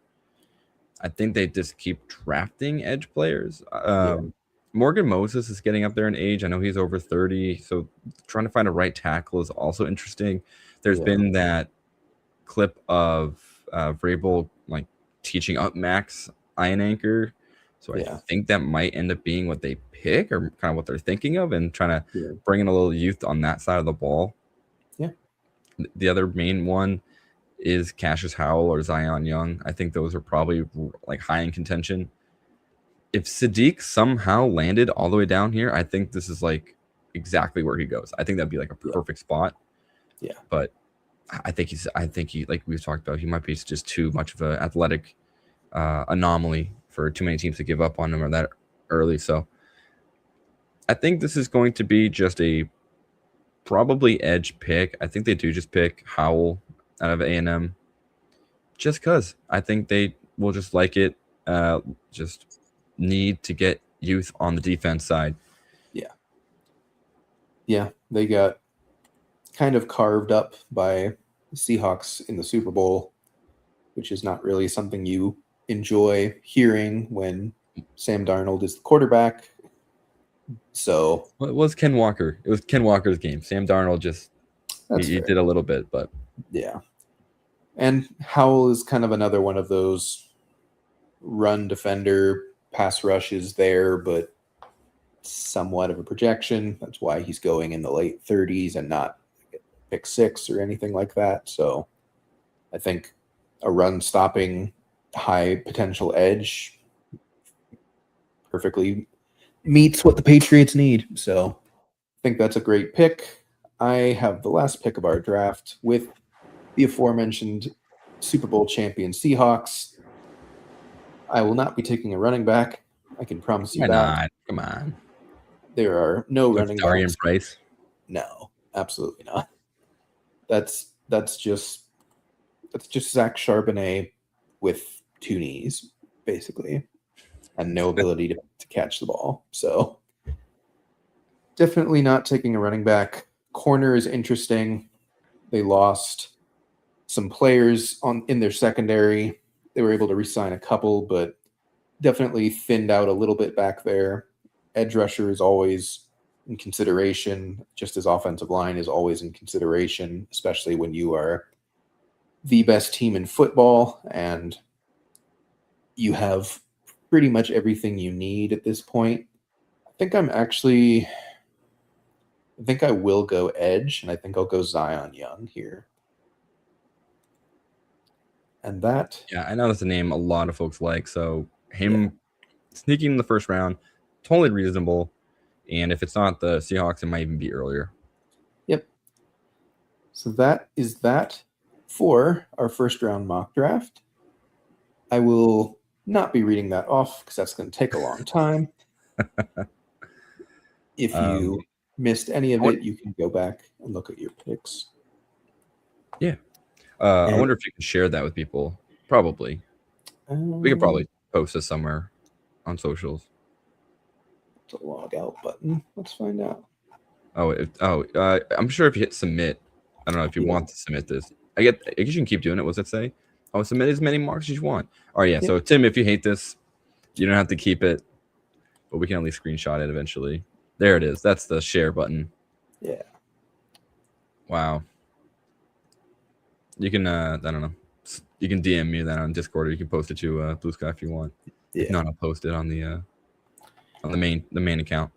I think they just keep drafting edge players. Morgan Moses is getting up there in age. I know he's over 30, so trying to find a right tackle is also interesting. There's been that clip of Vrabel like teaching up Max Iron Anchor, so I think that might end up being what they pick or kind of what they're thinking of, and trying to bring in a little youth on that side of the ball. The other main one is Cassius Howell or Zion Young. I think those are probably like high in contention. If Sadiq somehow landed all the way down here, I think this is like exactly where he goes. I think that'd be like a perfect spot. Yeah. But I think he like we've talked about, he might be just too much of an athletic anomaly for too many teams to give up on him or that early. So I think this is going to be just a probably edge pick. I think they do just pick Howell out of A&M just because I think they will just like it. Just need to get youth on the defense side. Yeah, they got kind of carved up by the Seahawks in the Super Bowl, which is not really something you enjoy hearing when Sam Darnold is the quarterback. So it was Ken Walker. It was Ken Walker's game. Sam Darnold just he did a little bit, but and Howell is kind of another one of those run defender, pass rush is there, but somewhat of a projection. That's why he's going in the late 30s and not pick 6 or anything like that. So I think a run stopping high potential edge perfectly meets what the Patriots need. So I think that's a great pick. I have the last pick of our draft with the aforementioned Super Bowl champion Seahawks. I will not be taking a running back. I can promise you Why that. not? Come on. There are no running Darian backs. Price? No, absolutely not. That's just That's just Zach Charbonnet with 2 knees, basically, and no ability to catch the ball. So definitely not taking a running back. Corner is interesting. They lost some players in their secondary. They were able to re-sign a couple, but definitely thinned out a little bit back there. Edge rusher is always in consideration, just as offensive line is always in consideration, especially when you are the best team in football and you have pretty much everything you need at this point. I think I will go edge, and I think I'll go Zion Young here. And that... Yeah, I know that's a name a lot of folks like. So him sneaking in the first round, totally reasonable. And if it's not the Seahawks, it might even be earlier. Yep. So that is that for our first round mock draft. I will not be reading that off because that's going to take a long time. If you missed any of it, you can go back and look at your picks. Yeah. I wonder if you can share that with people. Probably. We could probably post this somewhere on socials. The log out button. Let's find out. I'm sure if you hit submit, I don't know if you want to submit this. I guess you can keep doing it. What does it say? Oh, submit as many marks as you want. All right, yeah. So Tim, if you hate this, you don't have to keep it, but we can at least screenshot it eventually. There it is. That's the share button. Yeah. Wow. You can I don't know. You can DM me that on Discord, or you can post it to Blue Sky if you want. Yeah. If not, I'll post it on the main account.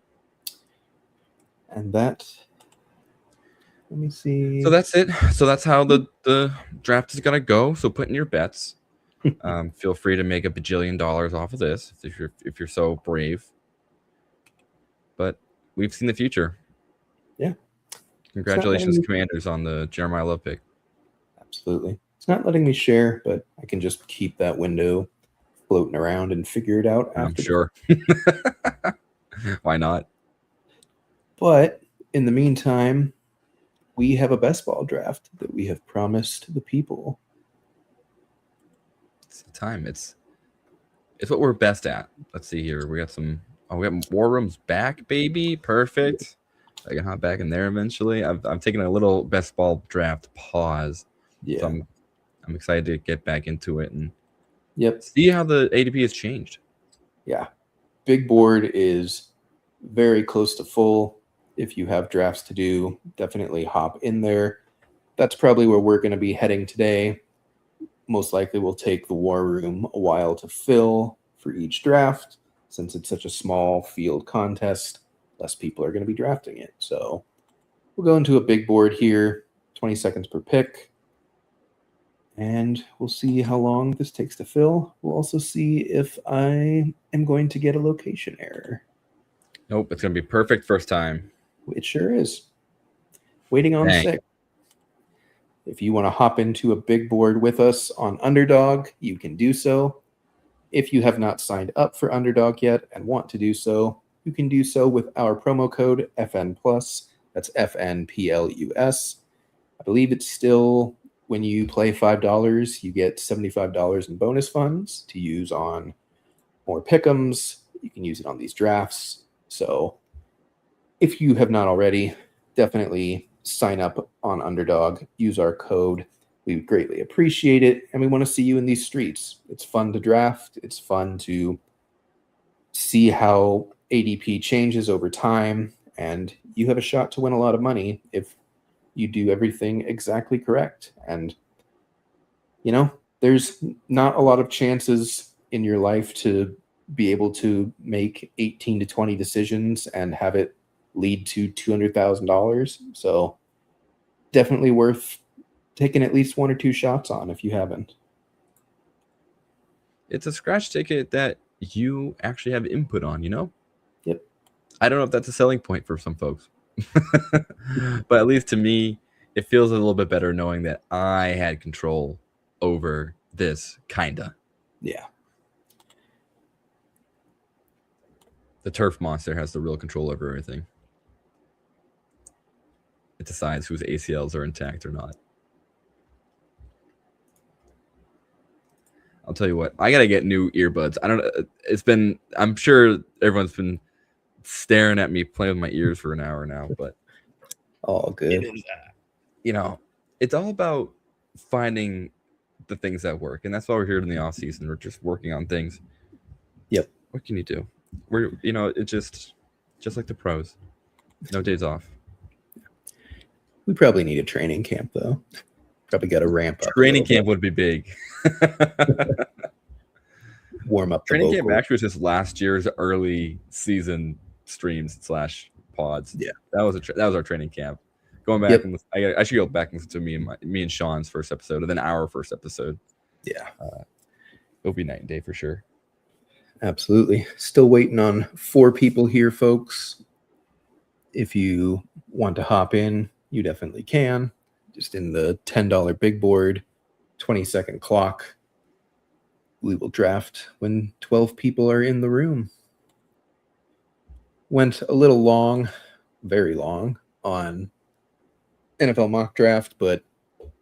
And that, let me see. So that's it. So that's how the draft is gonna go. So put in your bets. Feel free to make $1 bajillion off of this if you're so brave. But we've seen the future. Yeah. Congratulations, Commanders, on the Jeremiah Love pick. Absolutely. It's not letting me share, but I can just keep that window floating around and figure it out after. I'm sure. Why not? But in the meantime, we have a best ball draft that we have promised the people. It's the time. It's what we're best at. Let's see here. We got some. Oh, we got War Rooms back, baby. Perfect. I can hop back in there eventually. I'm taking a little best ball draft pause. Yeah. So I'm excited to get back into it and see how the ADP has changed. Yeah. Big board is very close to full. If you have drafts to do, definitely hop in there. That's probably where we're going to be heading today. Most likely we'll take the War Room a while to fill for each draft. Since it's such a small field contest, less people are going to be drafting it. So we'll go into a big board here, 20 seconds per pick. And we'll see how long this takes to fill. We'll also see if I am going to get a location error. Nope, it's going to be perfect first time. It sure is. Waiting on 6. If you want to hop into a big board with us on Underdog, you can do so. If you have not signed up for Underdog yet and want to do so, you can do so with our promo code FN+. That's FNPLUS. I believe it's still, when you play $5, you get $75 in bonus funds to use on more pick'ems. You can use it on these drafts. So if you have not already, definitely sign up on Underdog. Use our code. We would greatly appreciate it. And we want to see you in these streets. It's fun to draft. It's fun to see how ADP changes over time. And you have a shot to win a lot of money if you do everything exactly correct. And, you know, there's not a lot of chances in your life to be able to make 18 to 20 decisions and have it lead to $200,000. So definitely worth taking at least 1 or 2 shots on if you haven't. It's a scratch ticket that you actually have input on, you know? Yep. I don't know if that's a selling point for some folks. But at least to me, it feels a little bit better knowing that I had control over this, kinda. Yeah. The turf monster has the real control over everything. It decides whose ACLs are intact or not. I'll tell you what, I gotta get new earbuds. I don't know. I'm sure everyone's been staring at me playing with my ears for an hour now, but All good. it is, it's all about finding the things that work, and that's why we're here in the off season. We're just working on things. Yep. What can you do? It's just like the pros. No days off. We probably need a training camp though. Probably got to ramp up. Training camp would be big. Warm up the Training camp vocal. actually was just last year's early season streams / pods. Yeah. That was our training camp. Going back Yep. and I should go back and listen to me and Sean's first episode, and then our first episode. Yeah. It'll be night and day for sure. Absolutely. Still waiting on 4 people here, folks. If you want to hop in, you definitely can. Just in the $10 big board, 20-second clock. We will draft when 12 people are in the room. Went a little long, very long, on NFL mock draft, but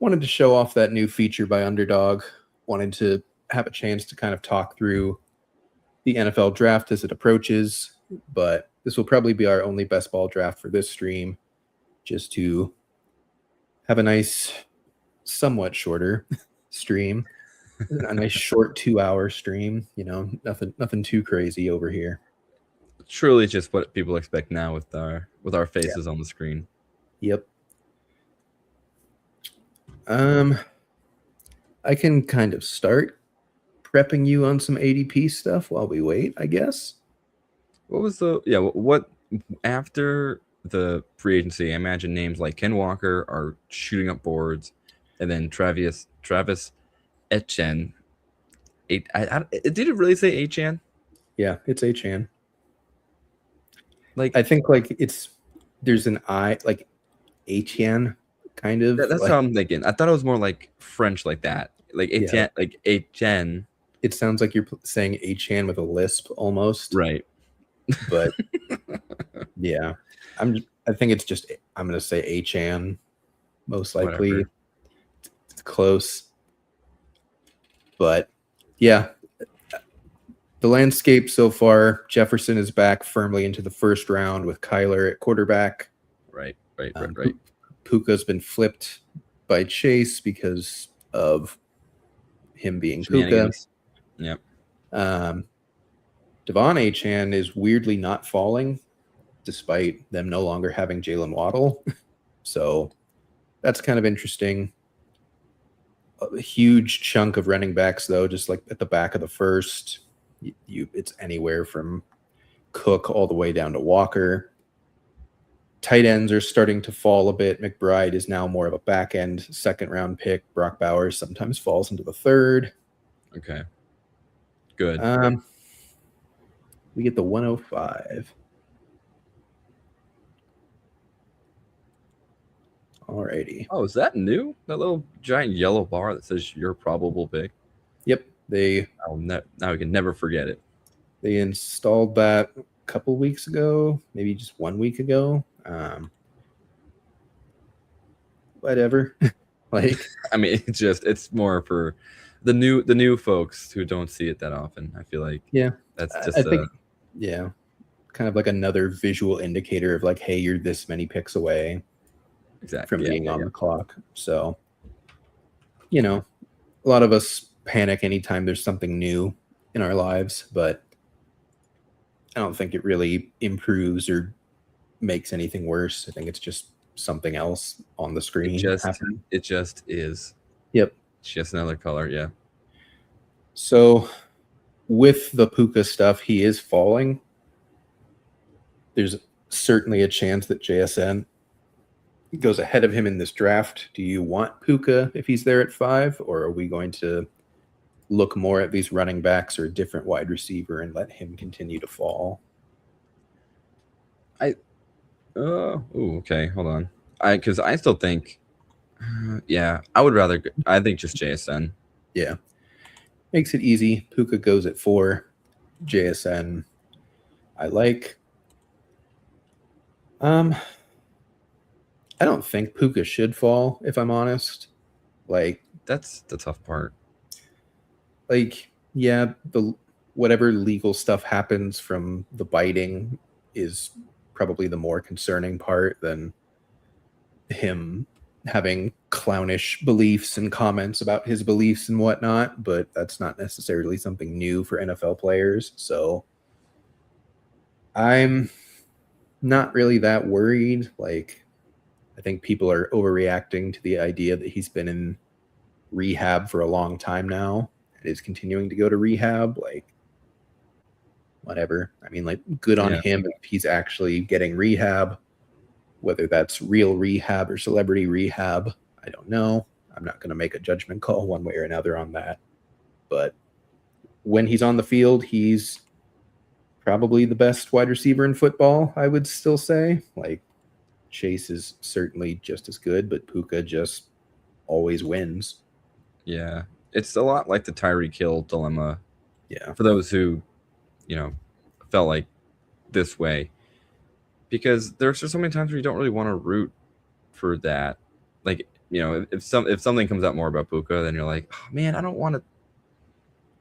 wanted to show off that new feature by Underdog. Wanted to have a chance to kind of talk through the NFL draft as it approaches, but this will probably be our only best ball draft for this stream, just to have a nice, somewhat shorter stream, a nice short 2-hour stream. Nothing too crazy over here. Truly, just what people expect now with our faces on the screen. Yep. I can kind of start prepping you on some ADP stuff while we wait, I guess. What after the free agency? I imagine names like Ken Walker are shooting up boards, and then Travis Etienne. Did it really say Etienne? Yeah, it's Achan. Like, I think there's an I, like Etienne, kind of. that's how I'm thinking. I thought it was more like French, like that, like Etienne, like Etienne. It sounds like you're saying Achan with a lisp almost, Right? But yeah, I think it's just, I'm gonna say Achan, most likely. Whatever. It's close, but yeah. The landscape so far, Jefferson is back firmly into the first round with Kyler at quarterback. Right. Puka's been flipped by Chase because of him being Puka. Yep. Devon Achan is weirdly not falling, despite them no longer having Jalen Waddle. So that's kind of interesting. A huge chunk of running backs, though, just like at the back of the first. It's anywhere from Cook all the way down to Walker. Tight ends are starting to fall a bit. McBride is now more of a back end second round pick. Brock Bowers sometimes falls into the third. Okay. Good. We get the 105. Alrighty. Oh, is that new? That little giant yellow bar that says your probable pick? Yep. Now we can never forget it. They installed that a couple weeks ago, maybe just 1 week ago. Whatever. I mean, it's more for the new folks who don't see it that often. I feel like that's just I think kind of like another visual indicator of like, hey, you're this many picks away from being on the clock. So, a lot of us panic anytime there's something new in our lives, but I don't think it really improves or makes anything worse. I think it's just something else on the screen. It just is. Yep. It's just another color. Yeah. So with the Puka stuff, he is falling. There's certainly a chance that JSN goes ahead of him in this draft. Do you want Puka if he's there at 5, or are we going to look more at these running backs or a different wide receiver and let him continue to fall? Okay, hold on. Because I still think, I think just JSN. Yeah, makes it easy. Puka goes at 4. JSN, I like. I don't think Puka should fall, if I'm honest. Like, That's the tough part. like, yeah, the whatever legal stuff happens from the biting is probably the more concerning part than him having clownish beliefs and comments about his beliefs and whatnot, but that's not necessarily something new for NFL players. So I'm not really that worried. Like, I think people are overreacting to the idea that he's been in rehab for a long time now and is continuing to go to rehab. Like, whatever. I mean, like, good on him if he's actually getting rehab. Whether that's real rehab or celebrity rehab, I don't know. I'm not going to make a judgment call one way or another on that. But when he's on the field, he's probably the best wide receiver in football, I would still say. Like, Chase is certainly just as good, but Puka just always wins. Yeah. It's a lot like the Tyreek Hill dilemma. Yeah. For those who, felt like this way. Because there's just so many times where you don't really want to root for that. Like, if something comes out more about Puka, then you're like, oh, man, I don't want to.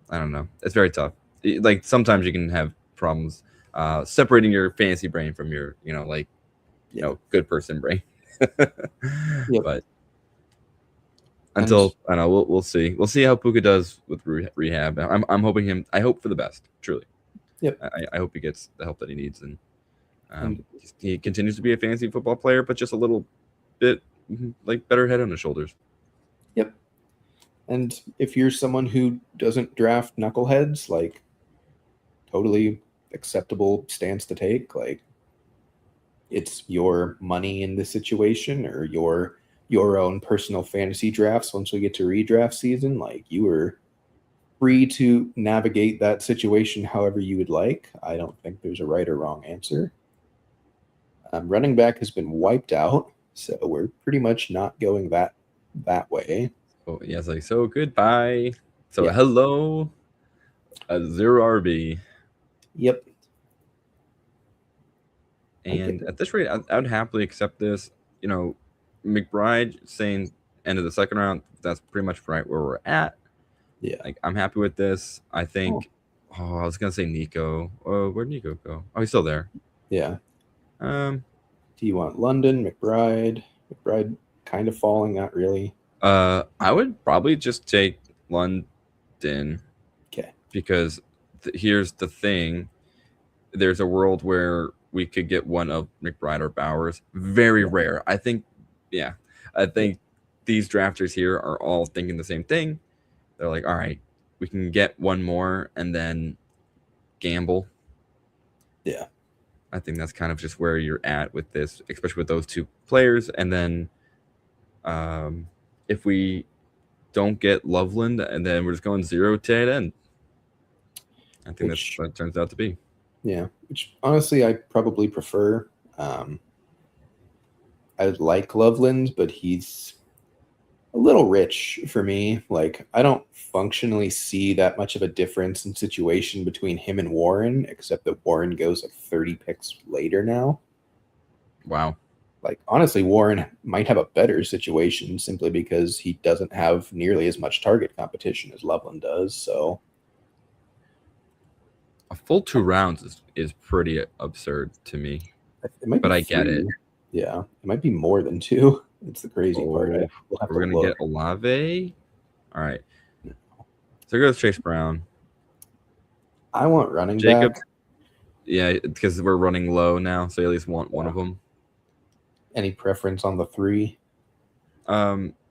I don't know. It's very tough. Like, sometimes you can have problems separating your fantasy brain from your, good person brain. Yep. But until I don't know, we'll see. We'll see how Puka does with rehab. I'm hoping I hope for the best. Truly. Yep. I hope he gets the help that he needs, and he continues to be a fantasy football player, but just a little bit like better head on his shoulders. Yep. And if you're someone who doesn't draft knuckleheads, like, totally acceptable stance to take. Like, it's your money in this situation, or your own personal fantasy drafts. Once we get to redraft season, like, you are free to navigate that situation however you would like. I don't think there's a right or wrong answer. Running back has been wiped out, so we're pretty much not going that way. Oh, yeah, it's so goodbye. So hello, a 0 RB. Yep. And at this rate, I would happily accept this. McBride saying end of the second round, that's pretty much right where we're at. Yeah. Like, I'm happy with this. I think, I was going to say Nico. Oh, where'd Nico go? Oh, he's still there. Yeah. Do you want London, McBride? McBride kind of falling, not really. I would probably just take London. Okay. Because here's the thing. There's a world where we could get one of McBride or Bowers. Very rare. I think these drafters here are all thinking the same thing. They're like, all right, we can get one more and then gamble. Yeah. I think that's kind of just where you're at with this, especially with those two players. And then if we don't get Loveland, and then we're just going 0 tight end. I think that's what it turns out to be. Yeah, which honestly I probably prefer. I like Loveland, but he's a little rich for me. Like, I don't functionally see that much of a difference in situation between him and Warren, except that Warren goes like 30 picks later now. Wow. Like, honestly, Warren might have a better situation simply because he doesn't have nearly as much target competition as Loveland does. So a full 2 rounds is pretty absurd to me. But I get it. Yeah, it might be more than 2. It's the crazy part. We're going to get Olave. All right. So goes Chase Brown. I want running Jacob. back. Yeah, because we're running low now, so you at least want one of them. Any preference on the 3?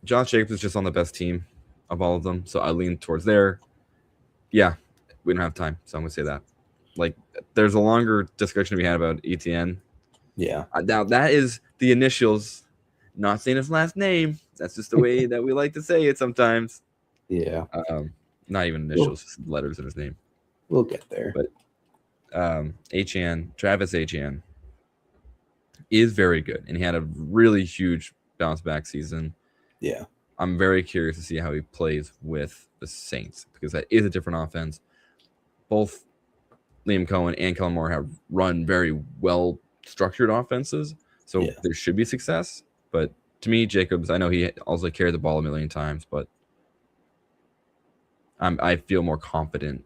Josh Jacobs is just on the best team of all of them, so I lean towards there. Yeah, we don't have time, so I'm going to say that. Like, there's a longer discussion we had about ETN. Yeah. Now, that is the initials, not saying his last name. That's just the way that we like to say it sometimes. Yeah. Not even initials, just letters in his name. We'll get there. But Travis Etienne is very good, and he had a really huge bounce back season. Yeah. I'm very curious to see how he plays with the Saints, because that is a different offense. Both Liam Cohen and Kellen Moore have run very well structured offenses, so there should be success. But to me, Jacobs, I know he also carried the ball a million times, but I feel more confident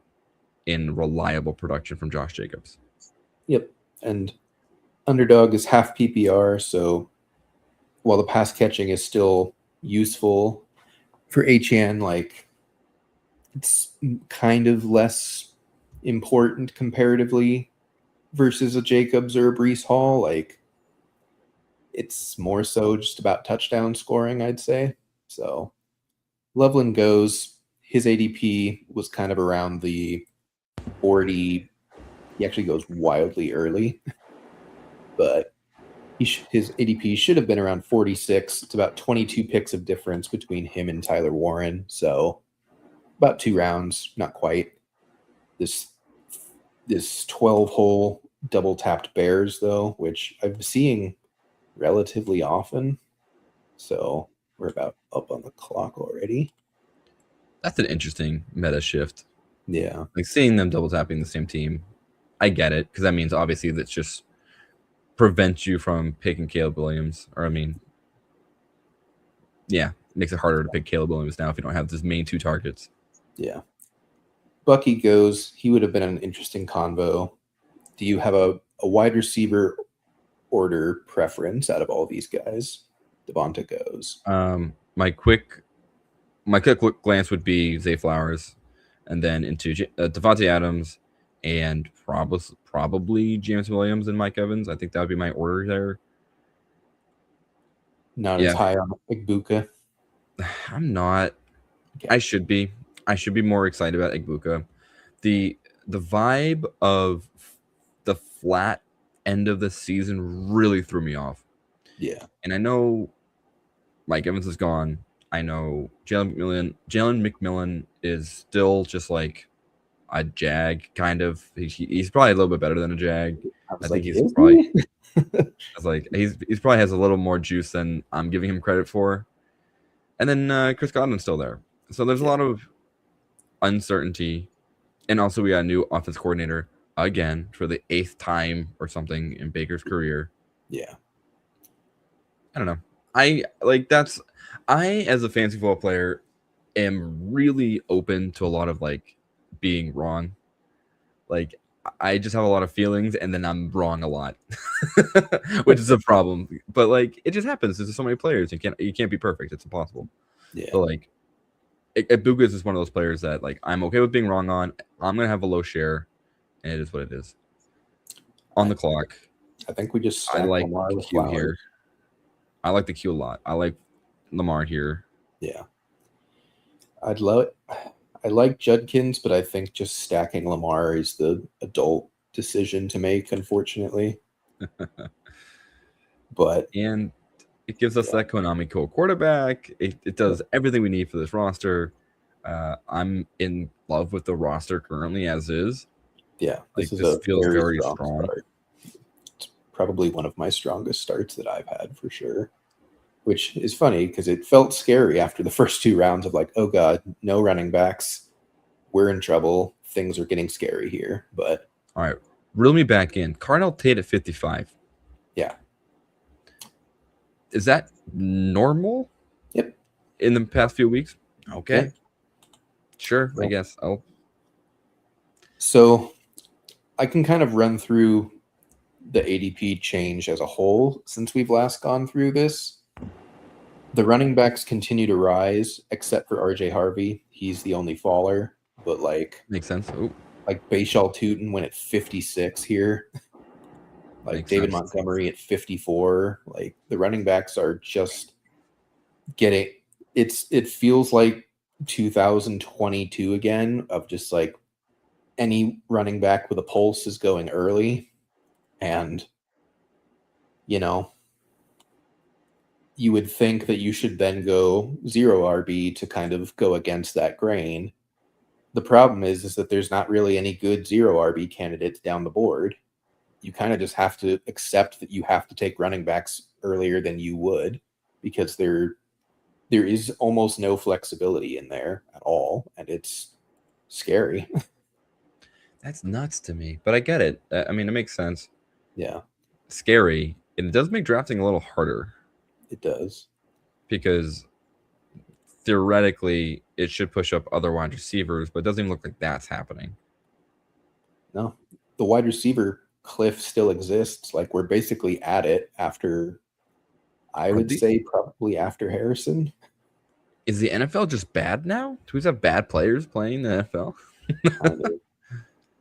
in reliable production from Josh Jacobs. Yep. And underdog is half PPR, so while the pass catching is still useful for HN, like it's kind of less important comparatively versus a Jacobs or a Brees Hall. Like it's more so just about touchdown scoring, I'd say. So Loveland goes. His ADP was kind of around the 40. He actually goes wildly early, but his ADP should have been around 46. It's about 22 picks of difference between him and Tyler Warren. So about 2 rounds, not quite. This 12-hole double tapped Bears, though, which I'm seeing relatively often. So we're about up on the clock already. That's an interesting meta shift. Yeah. Like seeing them double tapping the same team, I get it, because that means obviously that's just prevents you from picking Caleb Williams. Or I mean, yeah, it makes it harder to pick Caleb Williams now if you don't have his main 2 targets. Yeah. Bucky goes. He would have been an interesting convo. Do you have a wide receiver order preference out of all these guys? Devonta goes. My quick glance would be Zay Flowers, and then into Devontae Adams, and probably James Williams and Mike Evans. I think that would be my order there. Not as high on Igbuka. I'm not. Okay. I should be. I should be more excited about Igbuka. The vibe of the flat end of the season really threw me off. Yeah. And I know Mike Evans is gone. I know Jalen McMillan is still just like a Jag, kind of. He's probably a little bit better than a Jag. I think he's probably. I was like, he's probably has a little more juice than I'm giving him credit for. And then Chris Godwin's still there. So there's a lot of uncertainty. And also we got a new offense coordinator again for the 8th time or something in Baker's career. Yeah. I don't know. I as a fantasy football player am really open to a lot of like being wrong. Like I just have a lot of feelings and then I'm wrong a lot, which is a problem. But like it just happens. There's so many players. You can't be perfect. It's impossible. Yeah. But like Bugas is one of those players that like I'm okay with being wrong on. I'm gonna have a low share, and it is what it is. On the clock. I think we just I like Lamar the with Q Flowers. here. I like the Q a lot. I like Lamar here. Yeah. I'd love it. I like Judkins, but I think just stacking Lamar is the adult decision to make, unfortunately. But and it gives us that Konami Cole quarterback. It does everything we need for this roster. I'm in love with the roster currently as is. Yeah, this feels very strong. Start. It's probably one of my strongest starts that I've had for sure. Which is funny because it felt scary after the first 2 rounds of like, oh God, no running backs. We're in trouble. Things are getting scary here. But all right, reel me back in. Carnell Tate at 55. Yeah. Is that normal? Yep. In the past few weeks? Okay. Yeah. Sure, I guess. Oh. So I can kind of run through the ADP change as a whole since we've last gone through this. The running backs continue to rise, except for RJ Harvey. He's the only faller, but like makes sense. Oh. Like Bashal Tootin went at 56 here. Like makes David sense. Montgomery at 54. Like the running backs are just getting it feels like 2022 again of just like any running back with a pulse is going early. And you know, you would think that you should then go 0 RB to kind of go against that grain. The problem is that there's not really any good 0 RB candidates down the board. You kind of just have to accept that you have to take running backs earlier than you would because there is almost no flexibility in there at all, and it's scary. That's nuts to me, but I get it. I mean, it makes sense. Yeah. Scary, and it does make drafting a little harder. It does. Because theoretically, it should push up other wide receivers, but it doesn't even look like that's happening. No, the wide receiver cliff still exists. Like, we're basically at it after, I would say, probably after Harrison. Is the NFL just bad now? Do we have bad players playing the NFL?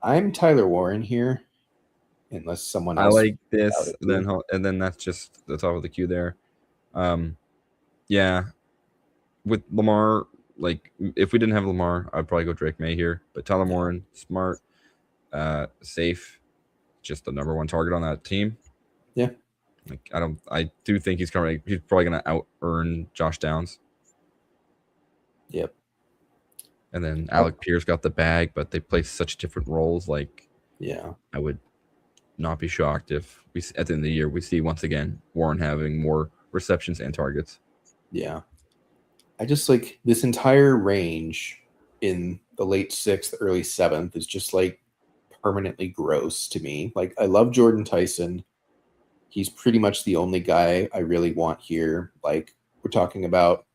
I'm Tyler Warren here, unless someone I else. like this, and then that's just the top of the queue there. Yeah, with Lamar, like if we didn't have Lamar, I'd probably go Drake May here. But Tyler Warren, smart, safe, just the number one target on that team. Yeah, like I do think he's probably gonna out earn Josh Downs. Yep. And then Alec Pierce got the bag, but they play such different roles. Like, yeah, I would not be shocked if we at the end of the year we see once again Warren having more receptions and targets. Yeah, I just like this entire range in the late 6th, early 7th is just like permanently gross to me. Like, I love Jordan Tyson. He's pretty much the only guy I really want here. Like, we're talking about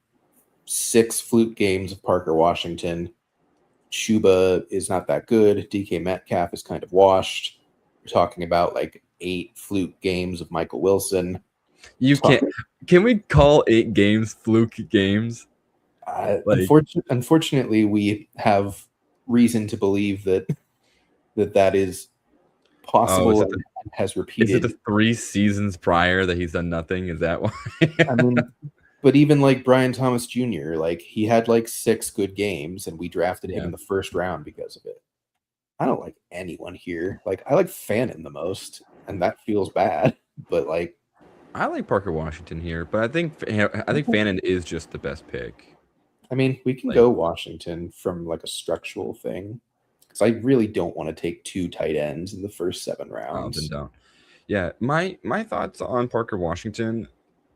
6 fluke games of Parker Washington. Chuba is not that good. DK Metcalf is kind of washed. We're talking about like 8 fluke games of Michael Wilson. Can we call 8 games fluke games? Unfortunately, we have reason to believe that is possible and has repeated. Is it the 3 seasons prior that he's done nothing? Is that why? I mean, but even like Brian Thomas Jr., like he had like 6 good games and we drafted him in the first round because of it. I don't like anyone here. Like, I like Fannin the most, and that feels bad. But like, I like Parker Washington here, but I think Fannin is just the best pick. I mean, we can go Washington from like a structural thing, because I really don't want to take 2 tight ends in the first 7 rounds. Yeah, my thoughts on Parker Washington.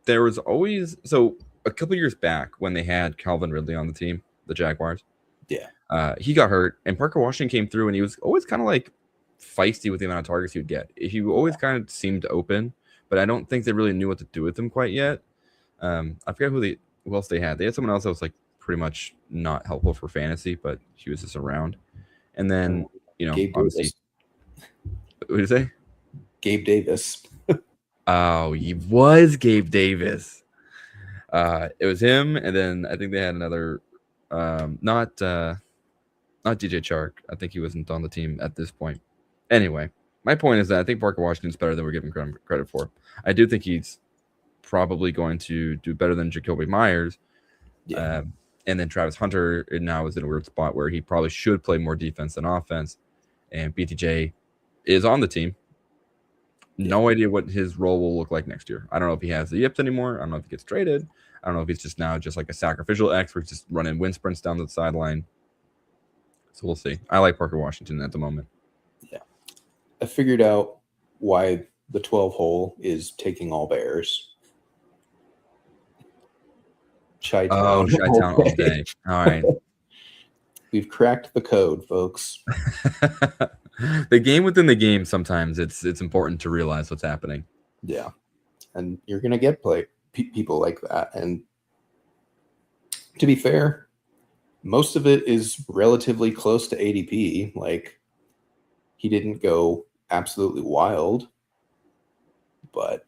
There was always a couple years back when they had Calvin Ridley on the team, the Jaguars. Yeah. He got hurt, and Parker Washington came through, and he was always kind of like feisty with the amount of targets he would get. He always kind of seemed open, but I don't think they really knew what to do with him quite yet. I forget who else they had. They had someone else that was like pretty much not helpful for fantasy, but he was just around. And then, obviously, what did you say? Gabe Davis. Oh, he was Gabe Davis. It was him, and then I think they had another, not DJ Chark. I think he wasn't on the team at this point. Anyway, my point is that I think Parker Washington's better than we're giving credit for. I do think he's probably going to do better than Jacoby Myers. Yeah. And then Travis Hunter now is in a weird spot where he probably should play more defense than offense. And BTJ is on the team. No idea what his role will look like next year. I don't know if he has the yips anymore. I don't know if he gets traded. I don't know if he's just now just like a sacrificial X where he's just running wind sprints down the sideline. So we'll see. I like Parker Washington at the moment. Yeah. I figured out why the 12 hole is taking all bears. Chi-town all day. All right. We've cracked the code, folks. The game within the game, sometimes it's important to realize what's happening. Yeah. And you're going to get people like that. And to be fair, most of it is relatively close to ADP. Like, he didn't go absolutely wild, but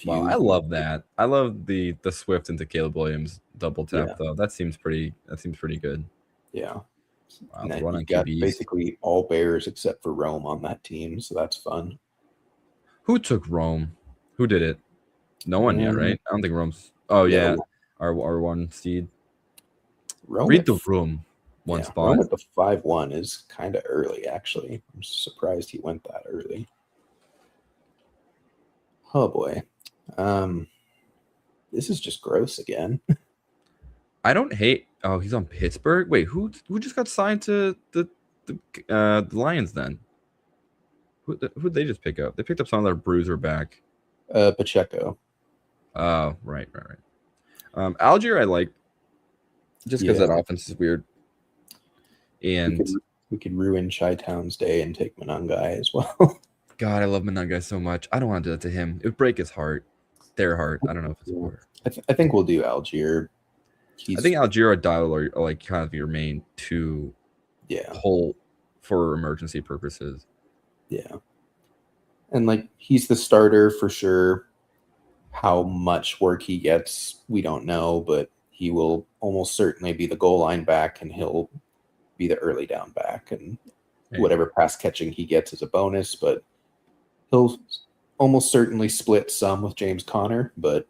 I love that. I love the Swift into Caleb Williams double tap though. That seems pretty good. Yeah. Wow, and you got basically all bears except for Rome on that team, so that's fun. Who took Rome? Who did it? No one yet, right? I don't think Rome's. Oh yeah, our 1 seed. Rome Read the room. One spot. Rome at the 5-1 is kind of early, actually. I'm surprised he went that early. Oh boy. This is just gross again. I don't hate. Oh, he's on Pittsburgh. Wait, who just got signed to the Lions then? Who'd they just pick up? They picked up some of their bruiser back. Pacheco. Oh, right. Algier, I like, just because that offense is weird. And we could ruin Chi-Town's day and take Monangai as well. God, I love Monangai so much. I don't want to do that to him. It would break his heart. Their heart. I don't know if it's more. I think we'll do Algier. I think Algira Dial are like kind of your main two pull for emergency purposes. Yeah. And like he's the starter for sure. How much work he gets, we don't know, but he will almost certainly be the goal line back, and he'll be the early down back, and whatever pass catching he gets is a bonus, but he'll almost certainly split some with James Conner. But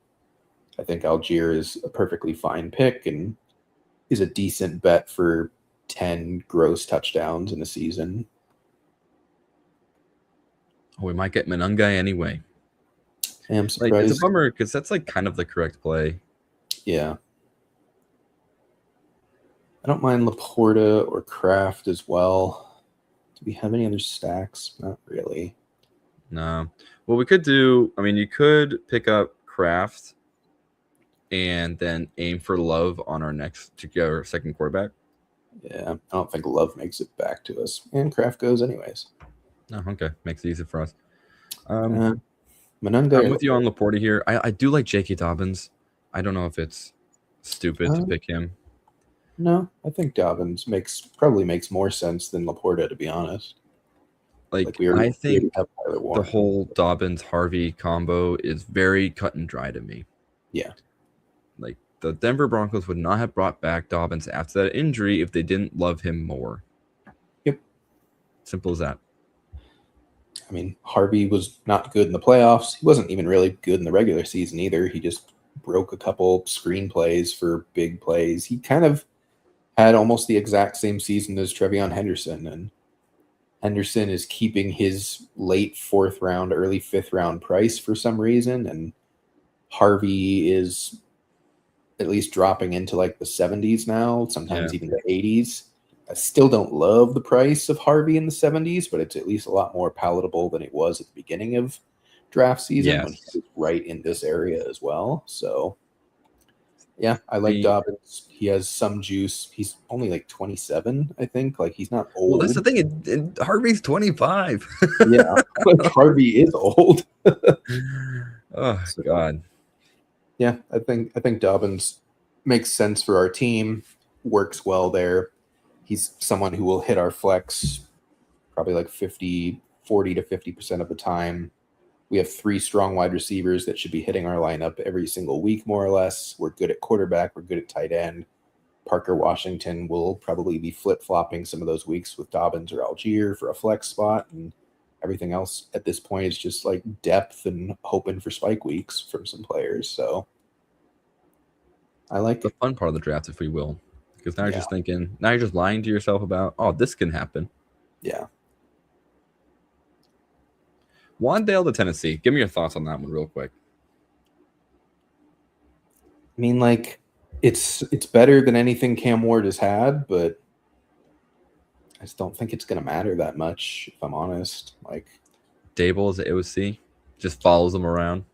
I think Algier is a perfectly fine pick and is a decent bet for 10 gross touchdowns in a season. Oh, we might get Menungai anyway. I'm surprised. Like, it's a bummer because that's like kind of the correct play. Yeah. I don't mind Laporta or Kraft as well. Do we have any other stacks? Not really. No. Well, we could do, I mean, you could pick up Kraft and then aim for Love on our next to get our second quarterback. Yeah, I don't think Love makes it back to us. And Kraft goes anyways. Oh, okay. Makes it easy for us. Menunga, I'm with you on Laporta here. I do like J.K. Dobbins. I don't know if it's stupid to pick him. No, I think Dobbins probably makes more sense than Laporta, to be honest. Like I think the whole Dobbins-Harvey combo is very cut and dry to me. Yeah. Like the Denver Broncos would not have brought back Dobbins after that injury if they didn't love him more. Yep. Simple as that. I mean, Harvey was not good in the playoffs. He wasn't even really good in the regular season either. He just broke a couple screenplays for big plays. He kind of had almost the exact same season as Trevion Henderson, and Henderson is keeping his late 4th round, early 5th round price for some reason, and Harvey is at least dropping into like the 70s now, sometimes even the 80s. I still don't love the price of Harvey in the 70s, but it's at least a lot more palatable than it was at the beginning of draft season when he was right in this area as well. So, yeah, I like Dobbins. He has some juice. He's only like 27, I think. Like, he's not old. Well, that's the thing. Harvey's 25. Yeah, like Harvey is old. Oh, so, God. Yeah, I think Dobbins makes sense for our team, works well there. He's someone who will hit our flex probably like 40 to 50% of the time. We have 3 strong wide receivers that should be hitting our lineup every single week, more or less. We're good at quarterback. We're good at tight end. Parker Washington will probably be flip-flopping some of those weeks with Dobbins or Algier for a flex spot. And everything else at this point is just like depth and hoping for spike weeks from some players. So I like the fun part of the draft, if we will. Because now you're just thinking, now you're just lying to yourself about, oh, this can happen. Yeah. Wandale to Tennessee. Give me your thoughts on that one real quick. I mean, like, it's better than anything Cam Ward has had, but I just don't think it's going to matter that much, if I'm honest. Like, Dable is the AOC, just follows them around.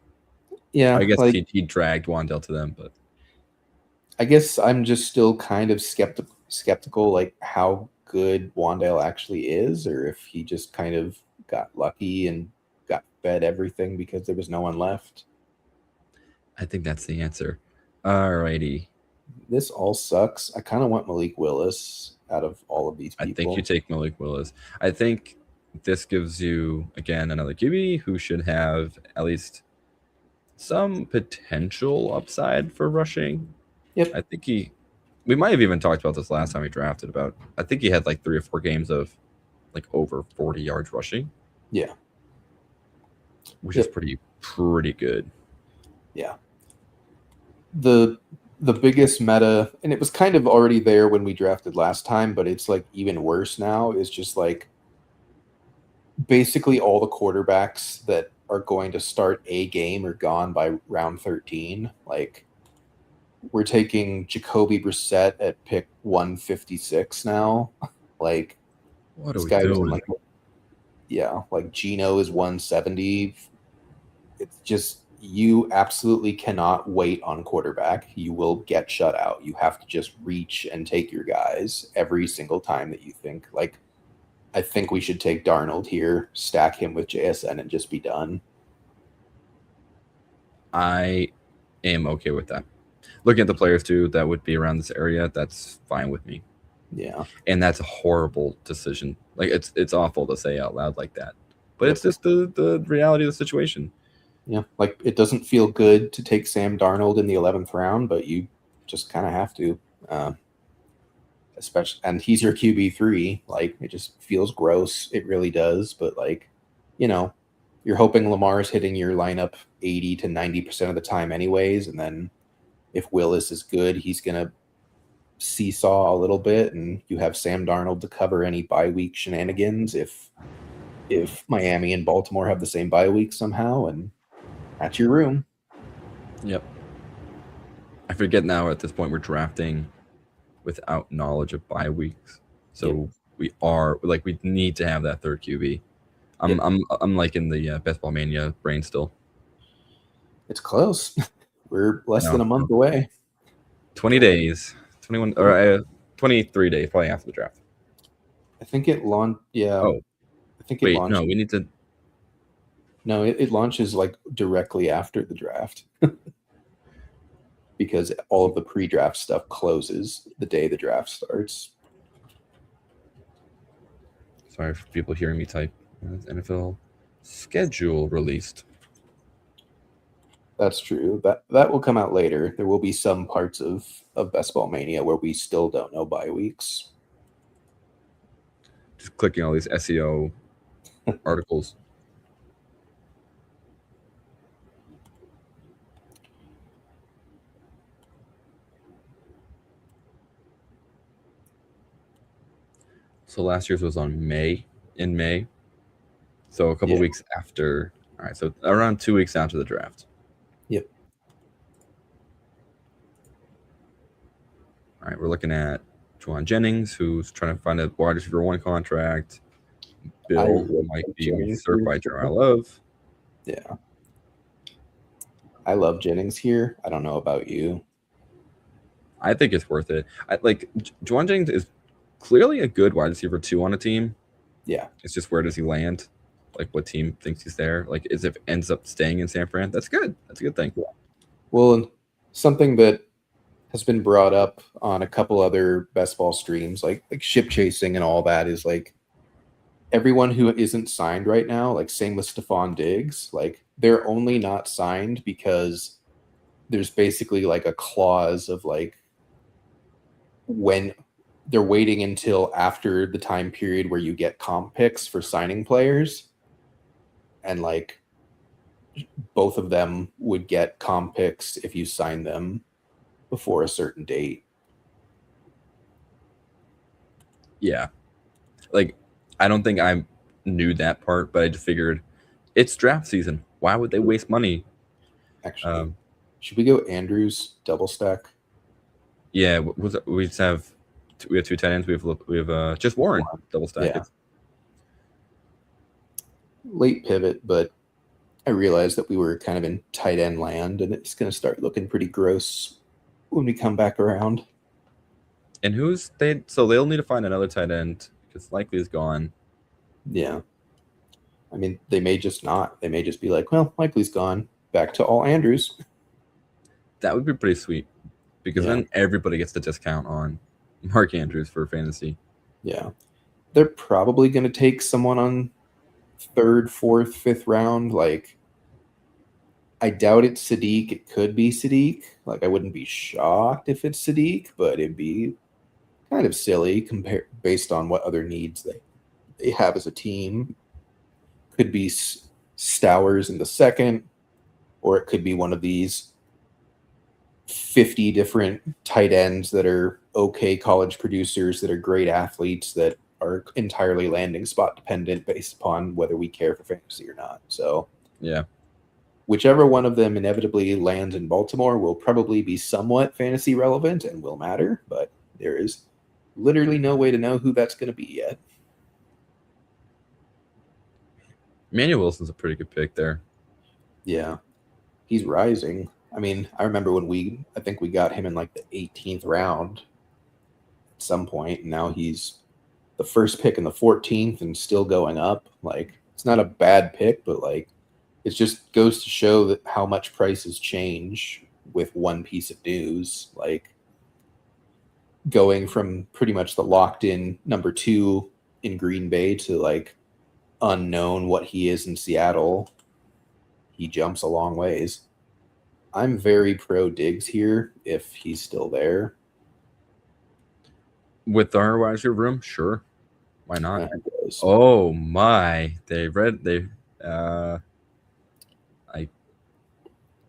Yeah. I guess like, he dragged Wandale to them, but I guess I'm just still kind of skeptical, like how good Wandale actually is, or if he just kind of got lucky and got fed everything because there was no one left. I think that's the answer. Alrighty. This all sucks. I kind of want Malik Willis out of all of these people. I think you take Malik Willis. I think this gives you, again, another QB who should have at least some potential upside for rushing. Yep. I think we might have even talked about this last time we drafted about, I think he had like 3 or 4 games of like over 40 yards rushing. Yeah. Which is pretty good. Yeah. The biggest meta, and it was kind of already there when we drafted last time, but it's like even worse now, is just like basically all the quarterbacks that are going to start a game are gone by round 13. Like, we're taking Jacoby Brissett at pick 156 now. Like, what are we doing? Like Gino is 170. It's just, you absolutely cannot wait on quarterback. You will get shut out. You have to just reach and take your guys every single time that you think. Like, I think we should take Darnold here, stack him with JSN, and just be done. I am okay with that. looking at the players too that would be around this area, that's fine with me. Yeah. And that's a horrible decision. Like it's awful to say out loud like that, but Yep. it's just the reality of the situation. Yeah. Like, it doesn't feel good to take Sam Darnold in the 11th round, but you just kind of have to. Especially, and he's your QB3. Like, it just feels gross. It really does. But, like, you know, you're hoping Lamar's hitting your lineup 80 to 90% of the time anyways. And then if Willis is good, he's going to seesaw a little bit, and you have Sam Darnold to cover any bye week shenanigans if Miami and Baltimore have the same bye week somehow, and that's your room. Yep. I forget now at this point we're drafting without knowledge of bye weeks. So we need to have that third QB. I'm like in the Best Ball Mania brain still. It's close. We're less No, than a month away. 20 days. 21 or 23 days probably after the draft. I think it launched. Yeah. Oh, I think it wait, launched. no, we need to. No, it launches like directly after the draft because all of the pre-draft stuff closes the day the draft starts. Sorry for people hearing me type. NFL schedule released. That's true. That will come out later. There will be some parts of Best Ball Mania where we still don't know bye weeks. Just clicking all these SEO articles. So last year's was in May. So a couple weeks after. All right, so around 2 weeks after the draft. Yep. All right, we're looking at Juwan Jennings, who's trying to find a wide receiver 1 contract. Bill might be usurped by Gerald Love. Yeah. I love Jennings here. I don't know about you. I think it's worth it. Juwan Jennings is clearly a good wide receiver 2 on a team. Yeah. It's just where does he land? Like, what team thinks he's there? Like, if ends up staying in San Fran, that's good. That's a good thing. Yeah. Well, something that has been brought up on a couple other best ball streams, like ship chasing and all that, is like everyone who isn't signed right now, like same with Stephon Diggs, like they're only not signed because there's basically like a clause of like when they're waiting until after the time period where you get comp picks for signing players. And like both of them would get comp picks if you sign them before a certain date. Yeah. Like, I don't think I knew that part, but I just figured it's draft season. Why would they waste money? Actually, should we go Andrews double stack? Yeah, we just have we have 2 tight ends. We have just Warren double stack. Yeah. Late pivot, but I realized that we were kind of in tight end land, and it's going to start looking pretty gross when we come back around. And so they'll need to find another tight end because likely is gone. Yeah. I mean, they may just not. They may just be like, well, likely's gone. Back to all Andrews. That would be pretty sweet because then everybody gets the discount on Mark Andrews for fantasy. Yeah. They're probably going to take someone on 3rd, 4th, 5th round. Like, I doubt it's Sadiq. It could be Sadiq. Like, I wouldn't be shocked if it's Sadiq, but it'd be kind of silly based on what other needs they have as a team. Could be Stowers in the 2nd, or it could be one of these 50 different tight ends that are okay college producers that are great athletes that are entirely landing spot dependent based upon whether we care for fantasy or not. So yeah, whichever one of them inevitably lands in Baltimore will probably be somewhat fantasy relevant and will matter, but there is literally no way to know who that's going to be yet. Emmanuel Wilson's a pretty good pick there. Yeah, he's rising. I mean, I remember when I think we got him in like the 18th round at some point, and now he's the first pick in the 14th and still going up. Like, it's not a bad pick, but like, it just goes to show that how much prices change with one piece of news, like going from pretty much the locked in number 2 in Green Bay to like unknown what he is in Seattle. He jumps a long ways. I'm very pro Diggs here if he's still there. With our wide receiver room, sure. Why not? I guess. Oh my. I